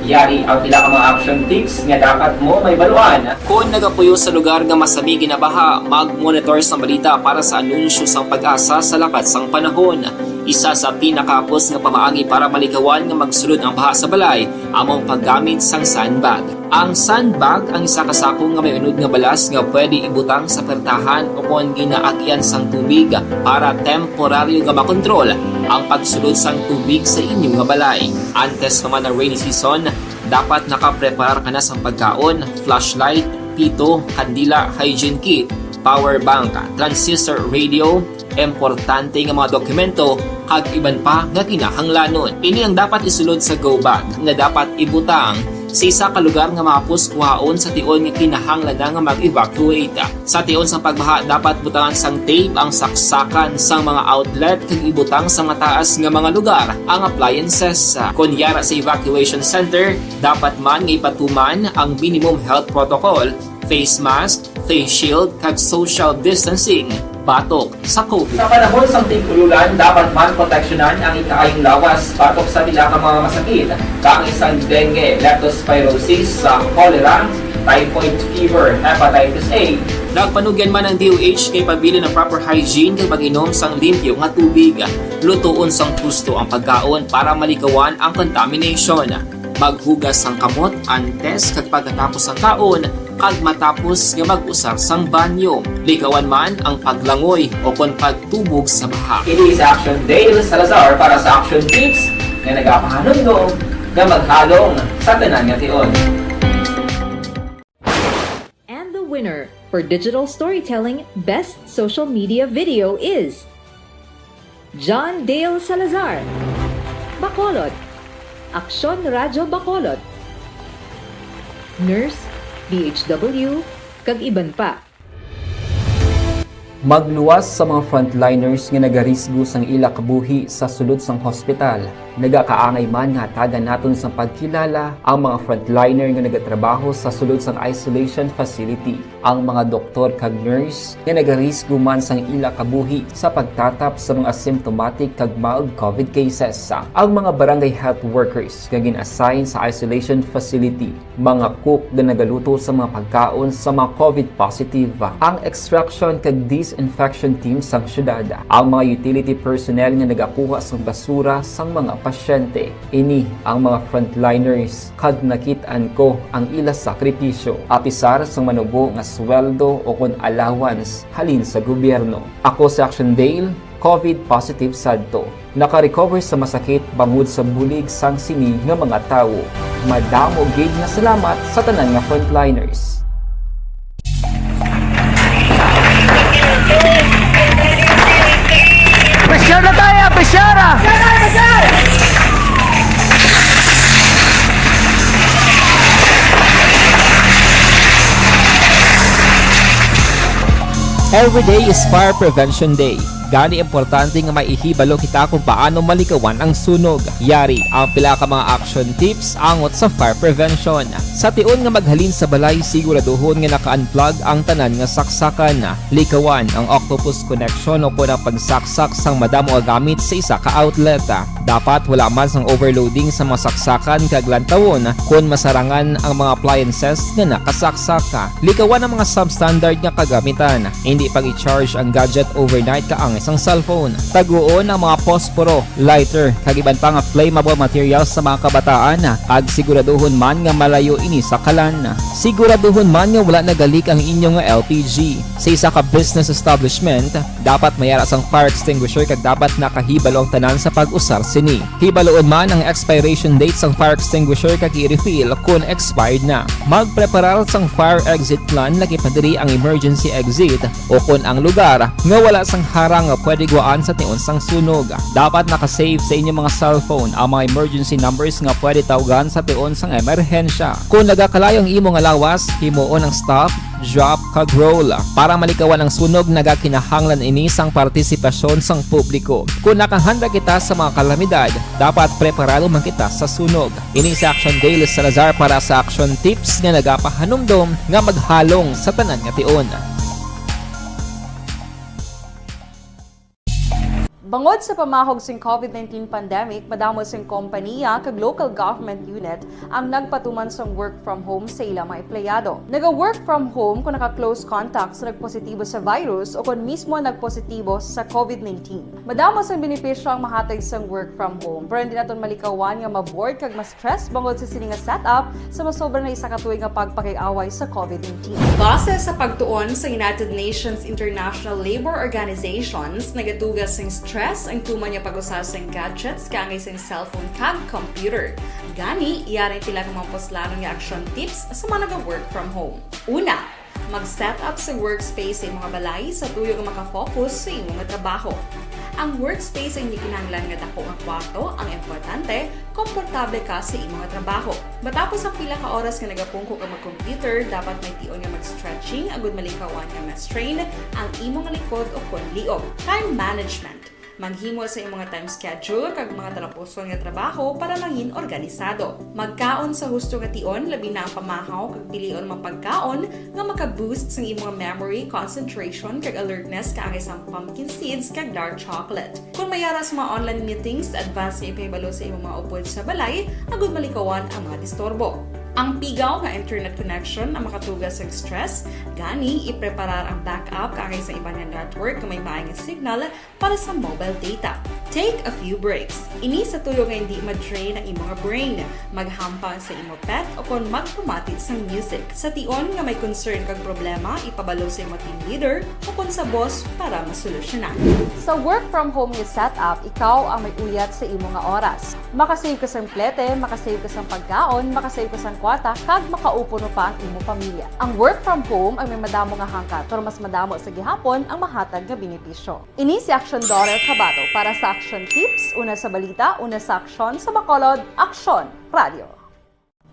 Yari ang pila ka mga action tips nga dapat mo may baluan. Kung nagapuyo sa lugar nga masabi ginabaha, mag-monitor sa balita para sa anunsyo sang pag-asa sa lakas ng panahon. Isa sa pinakapos nga pamaagi para malikawan nga magsulod ang baha sa balay, among paggamit sang sandbag. Ang sandbag ang isa kasakong nga may unod nga balas nga pwede ibutang sa pertahan upon ginaagyan sang tubig para temporaryo nga makontrol ang pagsulod sang tubig sa inyong nga balay. Antes naman ng rainy season, dapat nakapreparar ka na sang pagkaon, flashlight, pito, kandila, hygiene kit, power bank, transistor radio, importante nga mga dokumento kag iban pa nga kinahanglanon. Ini ang dapat isulod sa go bag nga dapat ibutang sa isa ka lugar nga mapus kuhaon sa tion nga kinahanglan nga mag-evacuate. Sa tion sa pagbaha dapat butangan sang tape ang saksakan sa mga outlet kag ibutang sa mataas nga mga lugar ang appliances. Kunyara sa evacuation center, dapat man nga ipatuman ang minimum health protocol, face mask, face shield kag social distancing batok sa COVID. Sa panahon sa tig-ululan, dapat man proteksyonan ang ikaayong lawas batok sa pila ka mga masakit, kang isang dengue, leptospirosis, cholera, typhoid fever, hepatitis A. Nagpanugyan man ang DOH kay pabili ng proper hygiene kay pag-inom sang limpyo nga tubig. Lutuon sang gusto ang pagkaon para malikawan ang contamination. Maghugas sang kamot antes kag pagkatapos ang kaon kag matapos nga mag-usar sang banyo. Likawan man ang paglangoy o kon pagtubog sa baha. Ini sa Action Dale Salazar para sa Action Tips nga nagapahanundong nga maghalong sa tanan nga tion. And the winner for Digital Storytelling Best Social Media Video is John Dale Salazar, Bacolod, Aksyon Radyo Bacolod, Nurse, DHW, kag iban pa. Magluwas sa mga frontliners nga nagarisgo sang ila kabuhi sa sulod sang hospital. Nagakaangay man nga tagan naton sa pagkilala ang mga frontliner nga nagatrabaho sa sulod sang isolation facility. Ang mga doktor kag nurse nga nagarisgo man sang ila kabuhi sa pagtatap sa mga asymptomatic kag mild COVID cases. Ang mga barangay health workers nga gin-assign sa isolation facility, mga cook nga nagaluto sa mga pagkaon sa mga COVID positive. Ang extraction kag disinfection team sang syudad, ang mga utility personnel nga nagakuha sang basura sang mga pasyente. Ini ang mga frontliners kag nakit-an ko ang ila sakripisyo apisar sang manubo nga sweldo o kon allowance halin sa gobyerno. Ako sa Action Dale, COVID positive sadto. Naka-recover sa masakit bangod sa bulig sang sini nga mga tawo. Madamo gid nga salamat sa tanan nga frontliners. Pressure na tayo! Pressure! Every day is Fire Prevention Day. Gani importante nga maihibalo kita kung paano malikawan ang sunog. Yari ang pila ka mga action tips angot sa fire prevention. Sa tion nga maghalin sa balay, siguraduhon nga naka-unplug ang tanan nga saksakan. Likawan ang octopus connection o kung ang pagsaksak sang madamo nga gamit sa isa ka outlet. Dapat wala man sang overloading sa mga saksakan kag lantawon kung masarangan ang mga appliances nga nakasaksaka. Likawan ang mga substandard nga kagamitan. Hindi pag i-charge ang gadget overnight kaang isang cellphone. Taguon ang mga posporo, lighter, kag iban pa nga flammable materials sa mga kabataan. Ag siguraduhon man nga malayo ini sa kalan. Siguraduhon man nga wala nagalik ang inyong LPG. Sa isa ka business establishment, dapat mayara sang fire extinguisher kag dapat nakahibalo ang tanan sa pag-usar sini. Hibaloon man ang expiration date sang fire extinguisher kag i-refill kung expired na. Magpreparar sang fire exit plan lagi padiri ang emergency exit o kung ang lugar nga wala sang harang nga pwede guaan sa tion sang sunog. Dapat nakasave sa inyong mga cellphone ang mga emergency numbers nga pwede tawagan sa tion sang emerhensya. Kung nagakalayo ang imong lawas, himuon ang stop, drop, kag roll. Para malikawan ang sunog, nagakinahanglan ini sang partisipasyon sang publiko. Kung nakahanda kita sa mga kalamidad, dapat preparado man kita sa sunog. Ini sa Action Dale Salazar para sa Action Tips nga nagapahanumdom nga maghalong sa tanan nga tion. Bangod sa pamahog sing COVID-19 pandemic, madamo sing kompanya kag local government unit ang nagpatuman sang work from home sa ilang mga empleyado. Naga-work from home kung naka-close contact sa nagpositibo sa virus o kung mismo nagpositibo sa COVID-19. Madamo sang benepisyo ang mahatag sang work from home, pero hindi naton malikawan nga maboard kag ma-stress bangod sa sini nga setup sa masobra na isa ka tuig nga pagpakiaway sa COVID-19. Base sa pagtuon sa United Nations International Labour Organizations, nagatugas sing stress stress ang tuman niya pag-usasang gadgets kangay sa cellphone kag computer. Gani, iyaring tila ng mga poslanong yung action tips sa mga nag-work from home. Una, mag-set up sa workspace sa mga balay sa tuyo nga makafocus sa imong trabaho. Ang workspace ay hindi kinahanglan nga dako ang kwarto, ang importante, komportable ka sa imong trabaho. Matapos ang pila ka oras nga nagapungko ka mag-computer, dapat may tion nga mag-stretching agud malikawan nga ma-strain ang imong likod o konliog. Time management. Maghimo sa imong time schedule kag mga talapuson nga trabaho para maging organisado. Magkaon sa husto nga tion, labi na ang pamahaw kag pilion mga pagkaon nga maka-boost sa imong memory, concentration kag alertness kaangay sa pumpkin seeds kag dark chocolate. Kung mayaras mga online meetings, advance na ipahibalo sa imong mga upod sa balay, agud malikawan ang mga disturbo. Ang pigaw nga internet connection ang makatugas sa stress, gani ipreparar ang backup kaangay sa iba nga network nga may maayong signal para sa mobile data. Take a few breaks. Ini sa tuyo nga hindi ma-drain ang imong brain, maghampang sa imong pet o kon magpumatid sa music. Sa tion nga may concern kag problema, ipabalo sa imong team leader o kon sa boss para masolusyonan. Sa work from home nga setup, ikaw ang may uyat sa imong nga oras. Makasave ka sa plete, makasave ka sa pagkaon, makasave ka sa kwata, kag makaupo no pa ang imong pamilya. Ang work from home ay may madamo nga hangkat, pero mas madamo sa gihapon ang mahatag nga benepisyo. Ini si Action Daughter Kabato para sa Action Tips, una sa balita, una sa aksyon, sa Bacolod, Action Radio.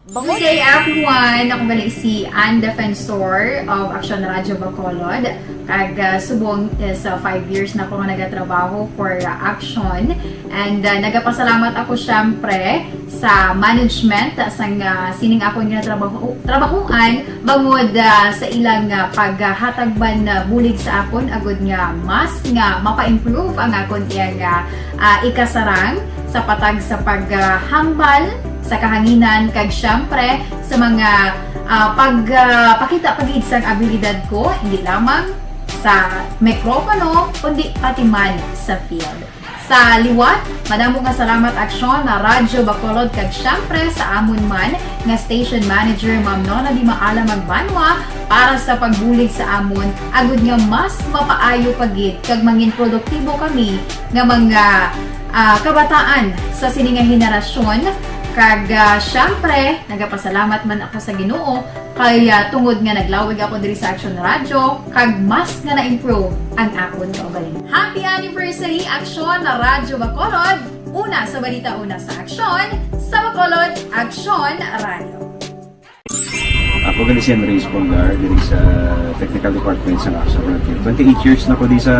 Good day everyone! Ako gali si Ann Defensor of Action Radio Bacolod. Kag subong is 5 years na ako nga nagatrabaho for Action. And nagapasalamat ako syempre sa management sang sining ako nga trabahuan bangod sa ilang paghatagban na bulig sa akon agud nga mas nga mapa-improve ang akon iyang ikasarang sa patag sa paghambal sa kahanginan kag syempre sa mga pagpakita pag-id sang abilidad ko hindi lamang sa mikropono kundi pati man sa field. Sa liwat, madamo nga salamat Aksyon na Radyo Bacolod kag syempre sa amon man nga station manager Ma'am Nona Di Maala Magbanwa para sa pagbulig sa amon agud nga mas mapaayo pagid kag mangin produktibo kami nga mga kabataan sa sining nga henerasyon. Kag syempre, nagapasalamat man ako sa Ginoo kay tungod nga naglawig ako diri sa Action Radio kag mas nga na-improve ang akon kaugalingon. Happy anniversary Action na Radyo Bacolod! Una sa balita, una sa aksyon, sa Bacolod, Action Radio. Ako gali si Henry Espolgar diri sa Technical Department sa Action Radio. 28 years na ko di sa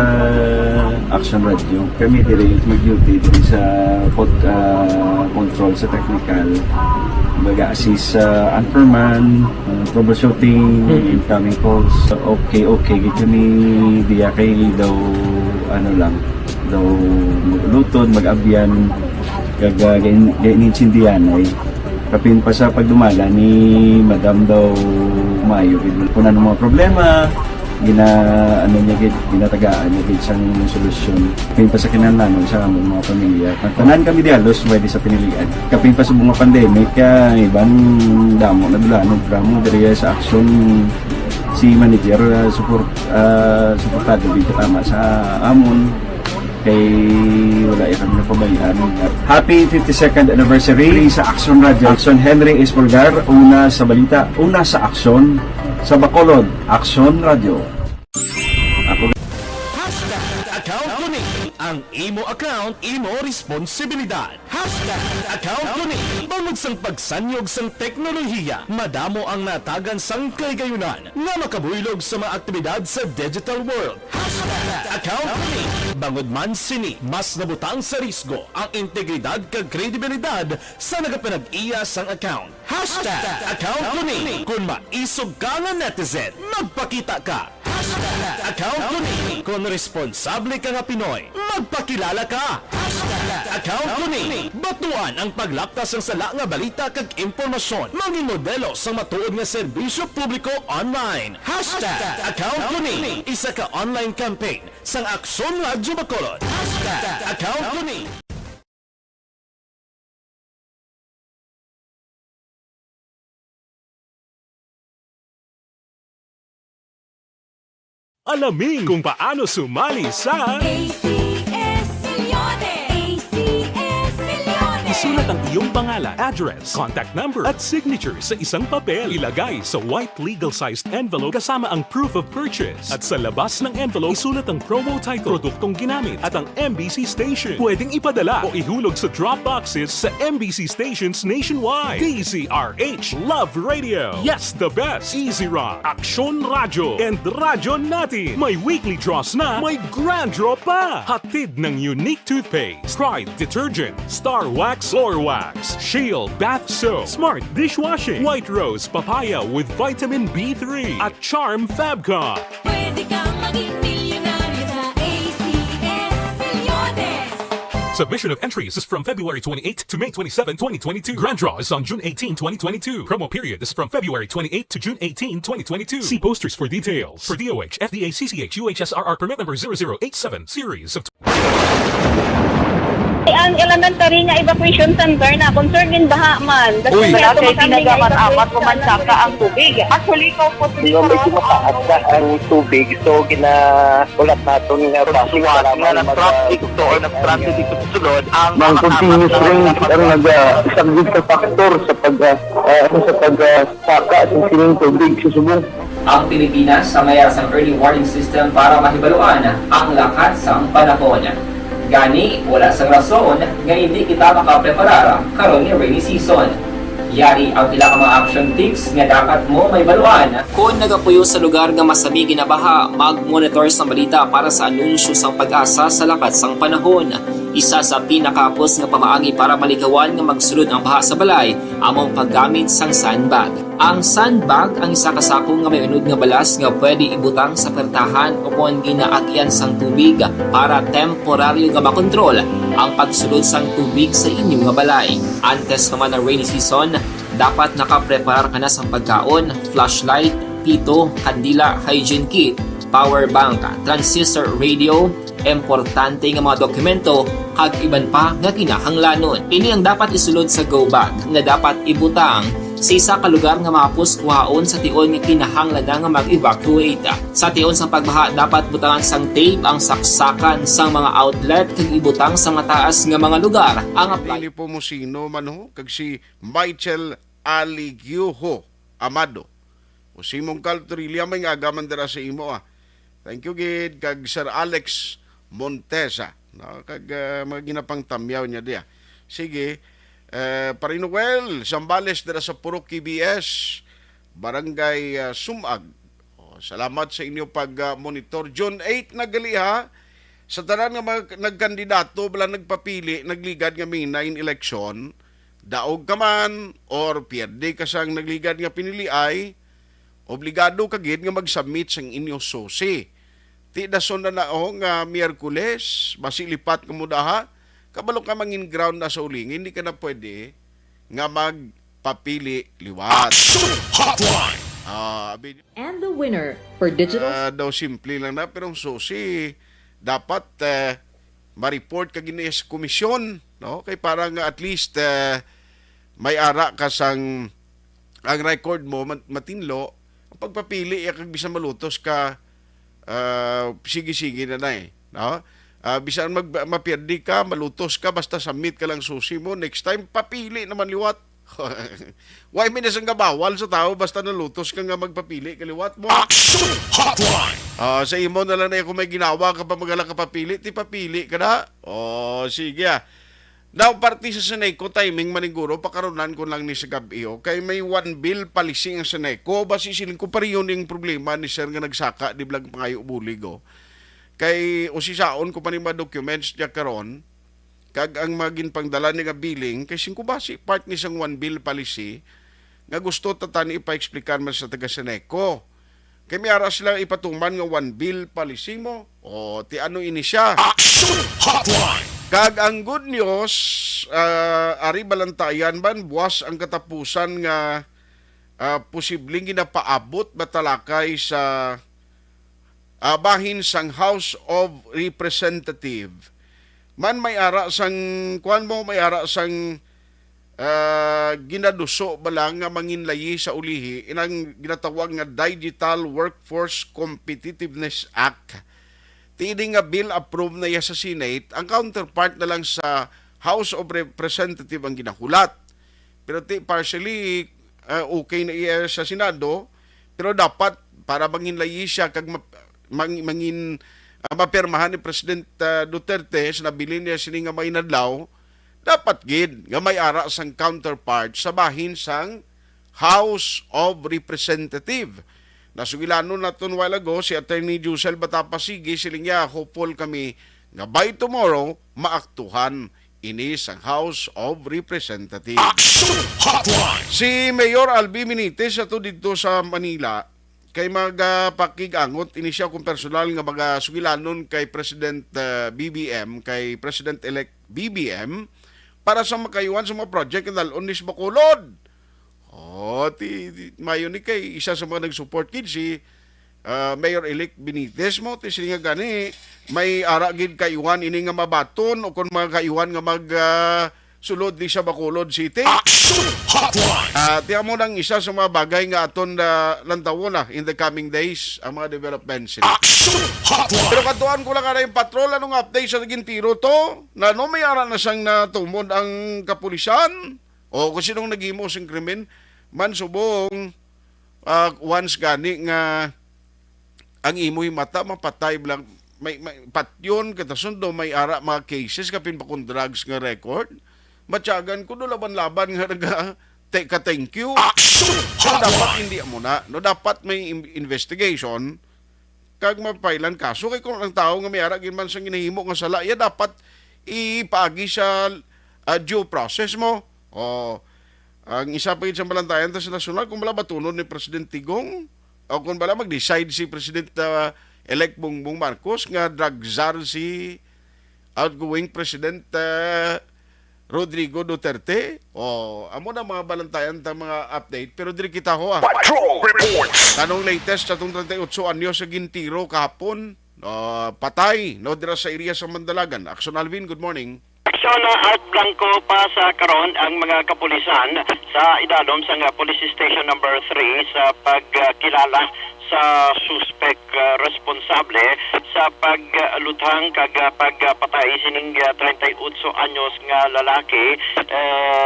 Action Radio. Kami diri mag-duty diri sa control sa technical. Mag-assist sa anchorman, troubleshooting, incoming calls. Okay, gito ni diya kay daw daw maglutod, mag-abyan, gainin-sindihan ay kapin pa sa pagdumala ni Madam daw Mayo kuna ng mga problema ginatagaan niya isang solusyon kapin pa sa kinahanglan sa among mga pamilya tanan kami dialos pwede sa pinilian kapin pa sa mga pandemic ibang damo na dulanon programo diri sa Action si manager suportado dito tama sa amon kay wala kami napabayaan. Happy 52nd anniversary sa Action Radio. Action Henry Espolgar, una sa balita, una sa aksyon, sa Bacolod, Action Radio. Ako Account ko ni ang imo account, imo responsibilidad. Account ko ni bangod sang pagsanyog sang teknolohiya, madamo ang natagan sang kaygayunan nga makabuylog sa mga aktibidad sa digital world. Account ko ni bangod man sini mas nabutang sa risgo ang integridad kag kredibilidad sa nagapinag-iya sang account. Account ko ni kung maisog ka nga netizen, magpakita ka. Account ko ni kung responsable ka nga Pinoy, magpakilala ka. Account ko ni batuan ang paglaptas ng sala nga balita kag impormasyon, mangin modelo sa matuod nga serbisyo publiko online. Account ko ni isa ka online campaign sang Aksyon Radio Bacolod. Account ko ni alamin kung paano sumali sa ACS Isulat ang iyong pangalan, address, contact number at signature sa isang papel. Ilagay sa white legal-sized envelope kasama ang proof of purchase. At sa labas ng envelope, isulat ang promo title, produktong ginamit at ang MBC station. Pwedeng ipadala o ihulog sa drop boxes sa MBC stations nationwide. DZRH Love Radio. Yes, the best. Easy Rock, Aksyon Radyo, and Radyo Natin. May weekly draws na, may grand draw pa. Hatid ng unique toothpaste, Pride Detergent, Star Wax Floor Wax, Shield Bath Soap, Smart Dishwashing, White Rose Papaya with Vitamin B3, at Charm Fabcon. Pwede kang maging milyonaryo sa ACS Milyones. Submission of entries is from February 28 to May 27, 2022. Grand draw is on June 18, 2022. Promo period is from February 28 to June 18, 2022. See posters for details. For DOH, FDA, CCH, UHSRR permit number 0087, series of... Ang elementary nga evacuation center na concern din baha man. Uy. Kaya pinagamat-amat kumansaka ang tubig. Actually, ko po Medyo mataas na ang tubig. So, ulat natin nga pasiwala na traffic to or traffic dito sa sulod. Ang continuous rain ang nag-isang sa factor sa pagsaka sa sining tubig sa subong. Ang Pilipinas sa mayroon ng early warning system para mahibaluan ang lakas ng panahon. Gani, wala sang rason nga hindi kita makapreparar karon ni rainy season. Yari ang pila ka mga action tips nga dapat mo may baluan. Kung nagapuyo sa lugar nga masabi ginabaha, mag-monitor sa balita para sa anunsyo sang pag-asa sa lakat sang panahon. Isa sa pinakapos nga pamaagi para malikawan nga magsulod ang baha sa balay, among paggamit sang sandbag. Ang sandbag ang isa kasakong nga may unod nga balas nga pwede ibutang sa pertahan upon ginaagyan sang tubig para temporaryo nga makontrol ang pagsulod sang tubig sa inyong nga balay. Antes naman ng rainy season, dapat nakapreparar ka na sang pagkaon, flashlight, pito, kandila, hygiene kit, power bank, transistor radio, importante nga mga dokumento kag iban pa nga kinahanglanon. Ini ang dapat isulod sa go bag nga dapat ibutang sa isa ka lugar nga mapus kuhaon sa tion nga kinahanglan nga mag-evacuate. Sa tion sa pagbaha dapat butangan sang tape ang saksakan sang mga outlet kag ibutang sa mataas nga mga lugar. Ang Pili po mo sino man ho, kag si Michael Aligioho Amado. O si mong kalturili may agaman dara sa imo Thank you gid kag Sir Alex Montesa. No, kag mga ginapang tamyaw niya diya. Sige, Parinuel, Sambales dara sa Purok KBS, Barangay Sumag. Salamat sa inyo pag-monitor. June 8 nagaliha sa tanan nga nagkandidato bala nagpapili, nagligad nga mina in election, daog ka man or pierde ka sang nagligad nga pinili ay obligado ka gid nga mag-submit sang inyo susi. Ti dason na nga Miyerkules, masilipat ka mo daha, kabalo ka mangin ground na sa uling, hindi ka na pwede nga magpapili liwat. Hotline! And the winner for digital Daw simple lang na, pero ang susi, dapat ma-report ka gini sa komisyon, no? Kay parang at least may ara ka sang ang record mo matinlo, ang pagpapili, kag bisan malutos ka, sige-sige na no? Bisan mapirdi ka, malutos ka, basta submit ka lang susi mo, next time papili naman liwat. Why may nasang bawal sa tao basta nalutos ka nga magpapili kaliwat mo. Action Hotline! Sa imo na lang na kung may ginawa ka pa magala ka papili, ti papili ka na. Sige Now, party sa Seneco, timing maniguro, pakaronan ko lang ni sa gabi. Kay may one bill palising ang Seneco, basi siling ko pa rin yun yung problema ni sir nga nagsaka, di blag pangayo bulig. Kay usisaon ko pa ni mga documents niya karon, kag ang maging pangdala ni nga billing, kay singko basi part ni sang one bill palisi, nga gusto tatani ipa-explikan man sa taga Seneco. Kay may ara silang ipatuman nga one bill palisi mo, ti ano ini siya. Action Hotline! Kag ang good news, ari balantayan ban, buwas ang katapusan nga posibleng ginapaabot batalakay sa bahin sang House of Representative. Man may ara sang, may ara sang ginaduso balang nga manginlayi sa ulihi, inang ginatawag nga Digital Workforce Competitiveness Act. Tiding nga bill approved na ya sa Senate, ang counterpart na lang sa House of Representative ang ginahulat. Pero partially okay na iya sa Senado, pero dapat para manginlayi siya kag mapirmahan ni President Duterte sa nabilin niya sini nga may nadlaw, dapat gid nga may ara sang counterpart sa bahin sang House of Representative. Nasugilano naton while ago si Attorney Jusel Batapasigi, siling niya hopeful kami nga by tomorrow maaktuhan ini sang House of Representatives. Si Mayor Albi Benitez ato dito sa Manila kay magpakigangot ini siya kung personal nga magasugilanon kay President BBM, kay President-elect BBM para sa makayuan sa mga project na dalon ni Bacolod. Mayo ni kay isa sa mga nag-support kid si Mayor-elect Benitez mo, sili nga gani, may ara gid kayuhan ini nga mabaton o kung mga kayuhan nga sulod di sa Bacolod City. Tiyan mo lang isa sa mga bagay nga aton lantawon na in the coming days ang mga developments. Pero katuan ko lang yung patrol, anong update sa naging tiro to? Na no may ara na siyang natumod ang kapulisan? O kung sinong nag-imo sing krimen? Man subong once gani nga ang imoy mata mapatay lang may patyon katasundo may ara mga cases kapin bakong drugs nga record matyagan ko no laban-laban nga thank you. So dapat hindi mo na no dapat may investigation kag mapailan kaso kay kung ang tao nga may ara gid man sang ginahimo nga sala ya dapat ipaagi sa due process mo. Ang isa pa sa balantayan sa nasyonal kung bala batunod ni President Tigong o kung bala mag-decide si President-elect Bongbong Marcos nga drug czar si outgoing President Rodrigo Duterte. Amo na mga balantayan ta mga update. Pero diri kita ho Anong latest sa itong 38 anyo sa Gintiro kahapon? Patay dira sa area sa Mandalagan. Action Alvin, good morning. Art Blanco pa sa karon ang mga kapulisan sa idalom sa Police Station number 3 sa pagkilala sa suspect responsable sa pagluthang kag pagpatay sining 38 anyos nga lalaki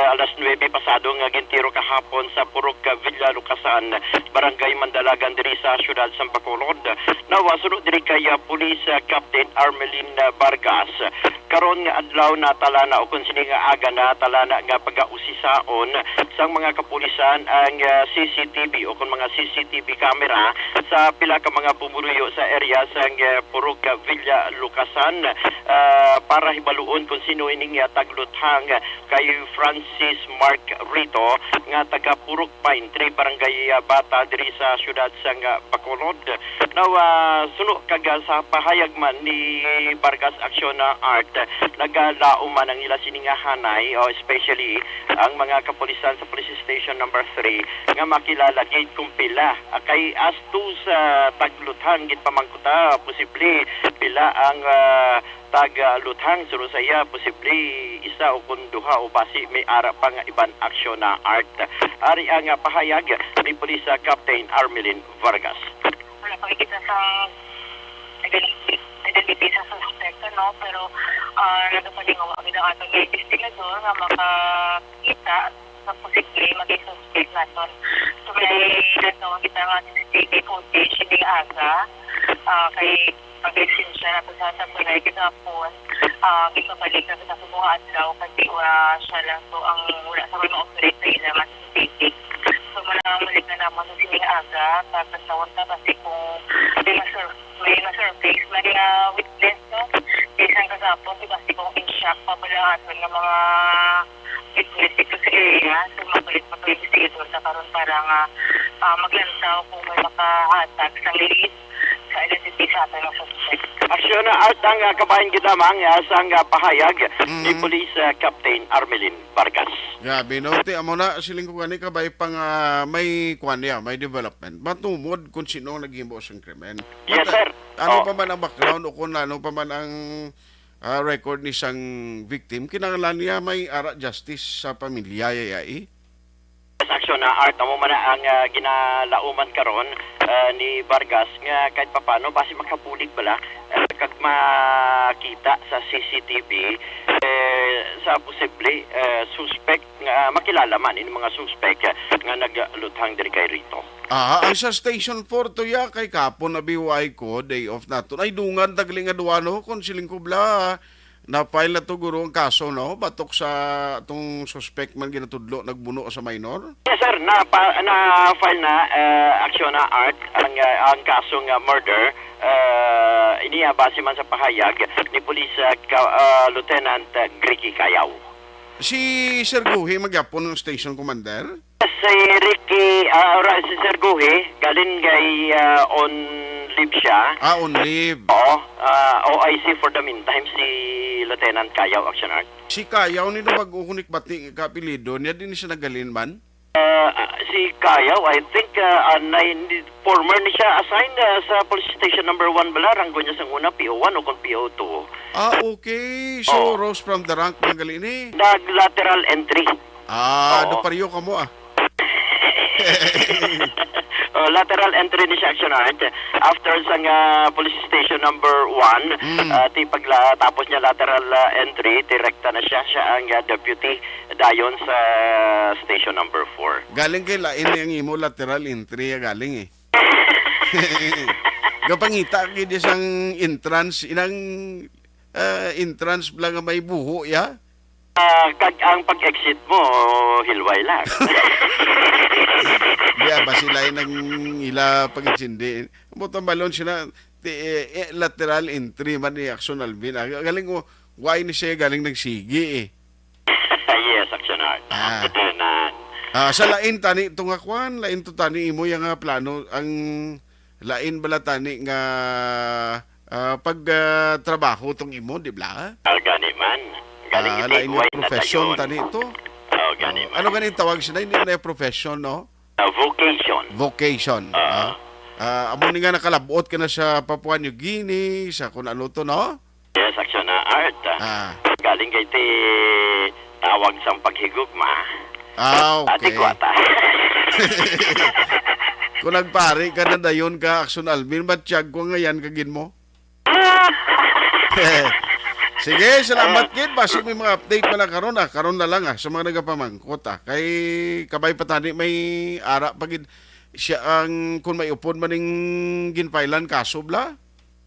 alas 9 pasado nga gintiro kahapon sa Purok Villa Lucasan, Barangay Mandalagan diri sa siyudad sa Bacolod. Nawasunod diri kay Police Captain Armelin Vargas. Karon nga adlaw na talana o kung sini nga aga na talana nga pag-ausisaon sang mga kapulisan ang CCTV o kung mga CCTV camera sa pila ka mga pumuruyo sa area sa Purok Villa Lucasan para hibaluon kung sino ining tagluthang kay Francis Mark Rito nga taga Purok Pine Tree, Barangay Bata diri sa siyudad sa Bacolod. Now suno kag sa pahayag man ni Vargas Action Art nagalaom man ang ila siningahanay o especially ang mga kapulisan sa Police Station number 3 nga makilala gid kung pila kay as to sa tagluthang gid pamangkuta posible pila ang tagluthang suro saya posible isa o kun duha o basi may ara pa nga iban aksyon na art. Ari ang pahayag ni Police Captain Armelin Vargas. Wala pakikita sa identity sa suspect, no? Pero nagpapalingawa kami ng atong investigador na makakita sa posible maging suspect natin. So may nagawang kita nga CCTV footage hindi aga kay pag-exensya na sa sasunay kitapon ipabalik na sa mga adlaw kasi siya lang so ang wala sa mga operate na ilang CCTV. So malik na naman sa sining aga pagkasawang na kasi kung may na-surface may witness, no? Isang kasapon, di kasi kung in-shock pabalangatan ng mga witness dito sa area. So magulit pa ito investigator sa karon para nga maglantaw kung may makahatag sa lead sa identity sa atin ng suspect. Aksyon na art ang kabahin kita sang pahayag ni Police Captain Armelin Vargas. Grabe, no? Amo na siling ko gani kabay pang may may development. Matumod kung sino naghimo sa krimen. Yes, sir. Ano pa man ang background o kung ano pa man ang record ni sang victim, kinahanglan niya may ara justice sa pamilya yayai. Aksyon na art amo man ang ginalauman karon ni Vargas nga kahit papano basi makabulig bala kag makita sa CCTV sa posible suspect nga makilala man ini mga suspect nga nagluthang diri kay rito. Ang sa Station 4 to ya kay kapon na biway ko, day off na to. Ay dungan tagling nga duwano kung siling kubla. Na-file na to guro ang kaso, no? Batok sa itong suspect man ginatudlo, nagbuno sa minor? Yes, sir. Na-file na aksyon na art ang kasong murder. Iniya base man sa pahayag ni Police Lieutenant Ricky Cayaw. Si Sir Guhi, magyapon ng station commander? Si Ricky, si Sir Guhi, galing kay on leave siya. On leave. Oo. OIC for the meantime, si Lieutenant Cayaw, Action Art. Si Kayaw, nito mag-ukunik bati kapilido, niya din siya nagalin man? Si Cayaw, I think, former ni siya assigned sa police station number 1 bala, ranggo niya sa una, PO1 o kung PO2. Okay. So, rose from the rank ng galin eh. Nag-lateral entry. Do pariyo ka mo Lateral entry ni siya Action Art. After sa police station number 1, tapos niya lateral entry, direkta na siya ang deputy dayon sa station number 4. Galing kay lain ang imo lateral entry, galing eh. Gapangita kay di sang entrance, inang entrance lang nga may buho, ya? Ang pag-exit mo, hilway lang. Ba sila nang ila pag-insindi. Butang balon sila lateral entry man ni Action Alvin. Galing ko, why ni siya galing nagsigi eh. Yes, Action Art. Sa lain tani itong akwan, lain to tani imo yung plano, ang lain bala tani nga pag-trabaho tong imo, di ba? Gani man. Lain yung profession tani ito. Gani man. Ano ganit tawag siya? Hindi na yung profession, no? Vocation. Amo ni nga nakalabot ka na sa Papua New Guinea, sa kung ano to, no? Yes, Action Art. Galing kay ti tawag sa paghigugma. Okay. Atikwata. Kung nagpari ka na dayon ka, Action Alvin, ba't tiyag ko ngayon kagin mo? Sige, salamat kid. Basi may mga update pa na karon karon na lang sa mga nagapamangkot Kay kabay patani may ara pagid siya ang kung may upod maning ginpailan kaso bla.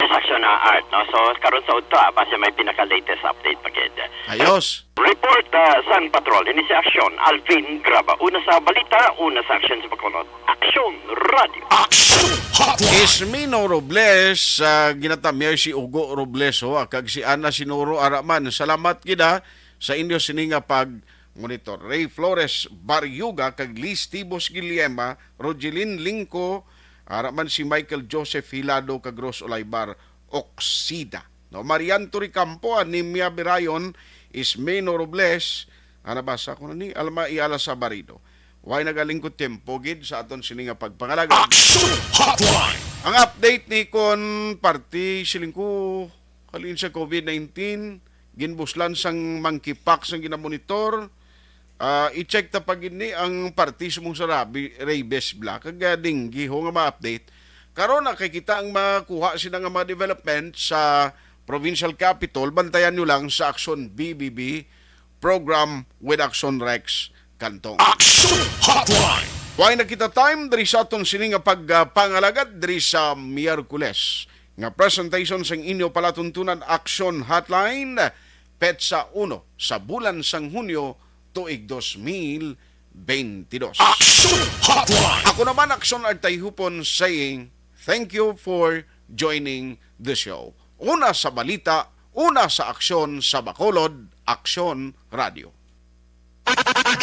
Action Art, no? So karon sa udto basi may pinaka-latest update pagid. Ayos. Report Sun Patrol, ini si Action Alvin Graba. Una sa balita, una sa action sa Bacolod. Action Radio. Action Hotline. Ismino Robles, ginatamyer si Ugo Robles kag si Ana Sinuro Araman. Salamat gida sa inyo sininga pag monitor. Ray Flores Baryuga kag Liz Tibos Guillema, Rogelin Lingko, Araman si Michael Joseph Hilado kag Ros Olaybar Oksida. No, Marian Turicampo, Nimia Birayon, Ismino Robles, nabasa ko na ni Alma Iala Sabarido. Way nagaling ko tempo gid sa aton sininga pagpangalaga. Action Hotline. Ang update ni kon party siling ko halin sa COVID-19, ginbuslan sang monkeypox ang ginamonitor. I-check ta pagid ni ang party sumong sa rabies black kag dengue ho nga ma-update. Karon na kay kita ang makuha sila nga mga development sa Provincial Capital, bantayan nyo lang sa Action BBB program with Action Rex Kantong. Action Hotline. Why nakita time diri sa aton sini nga pagpangalagad diri sa Miyerkules nga presentation sang inyo palatuntunan Action Hotline petsa 1 sa bulan sang Hunyo tuig 2022. Action Hotline. Ako naman Action Artay Hupon saying thank you for joining the show. Una sa balita, una sa aksyon sa Bacolod, Action Radio.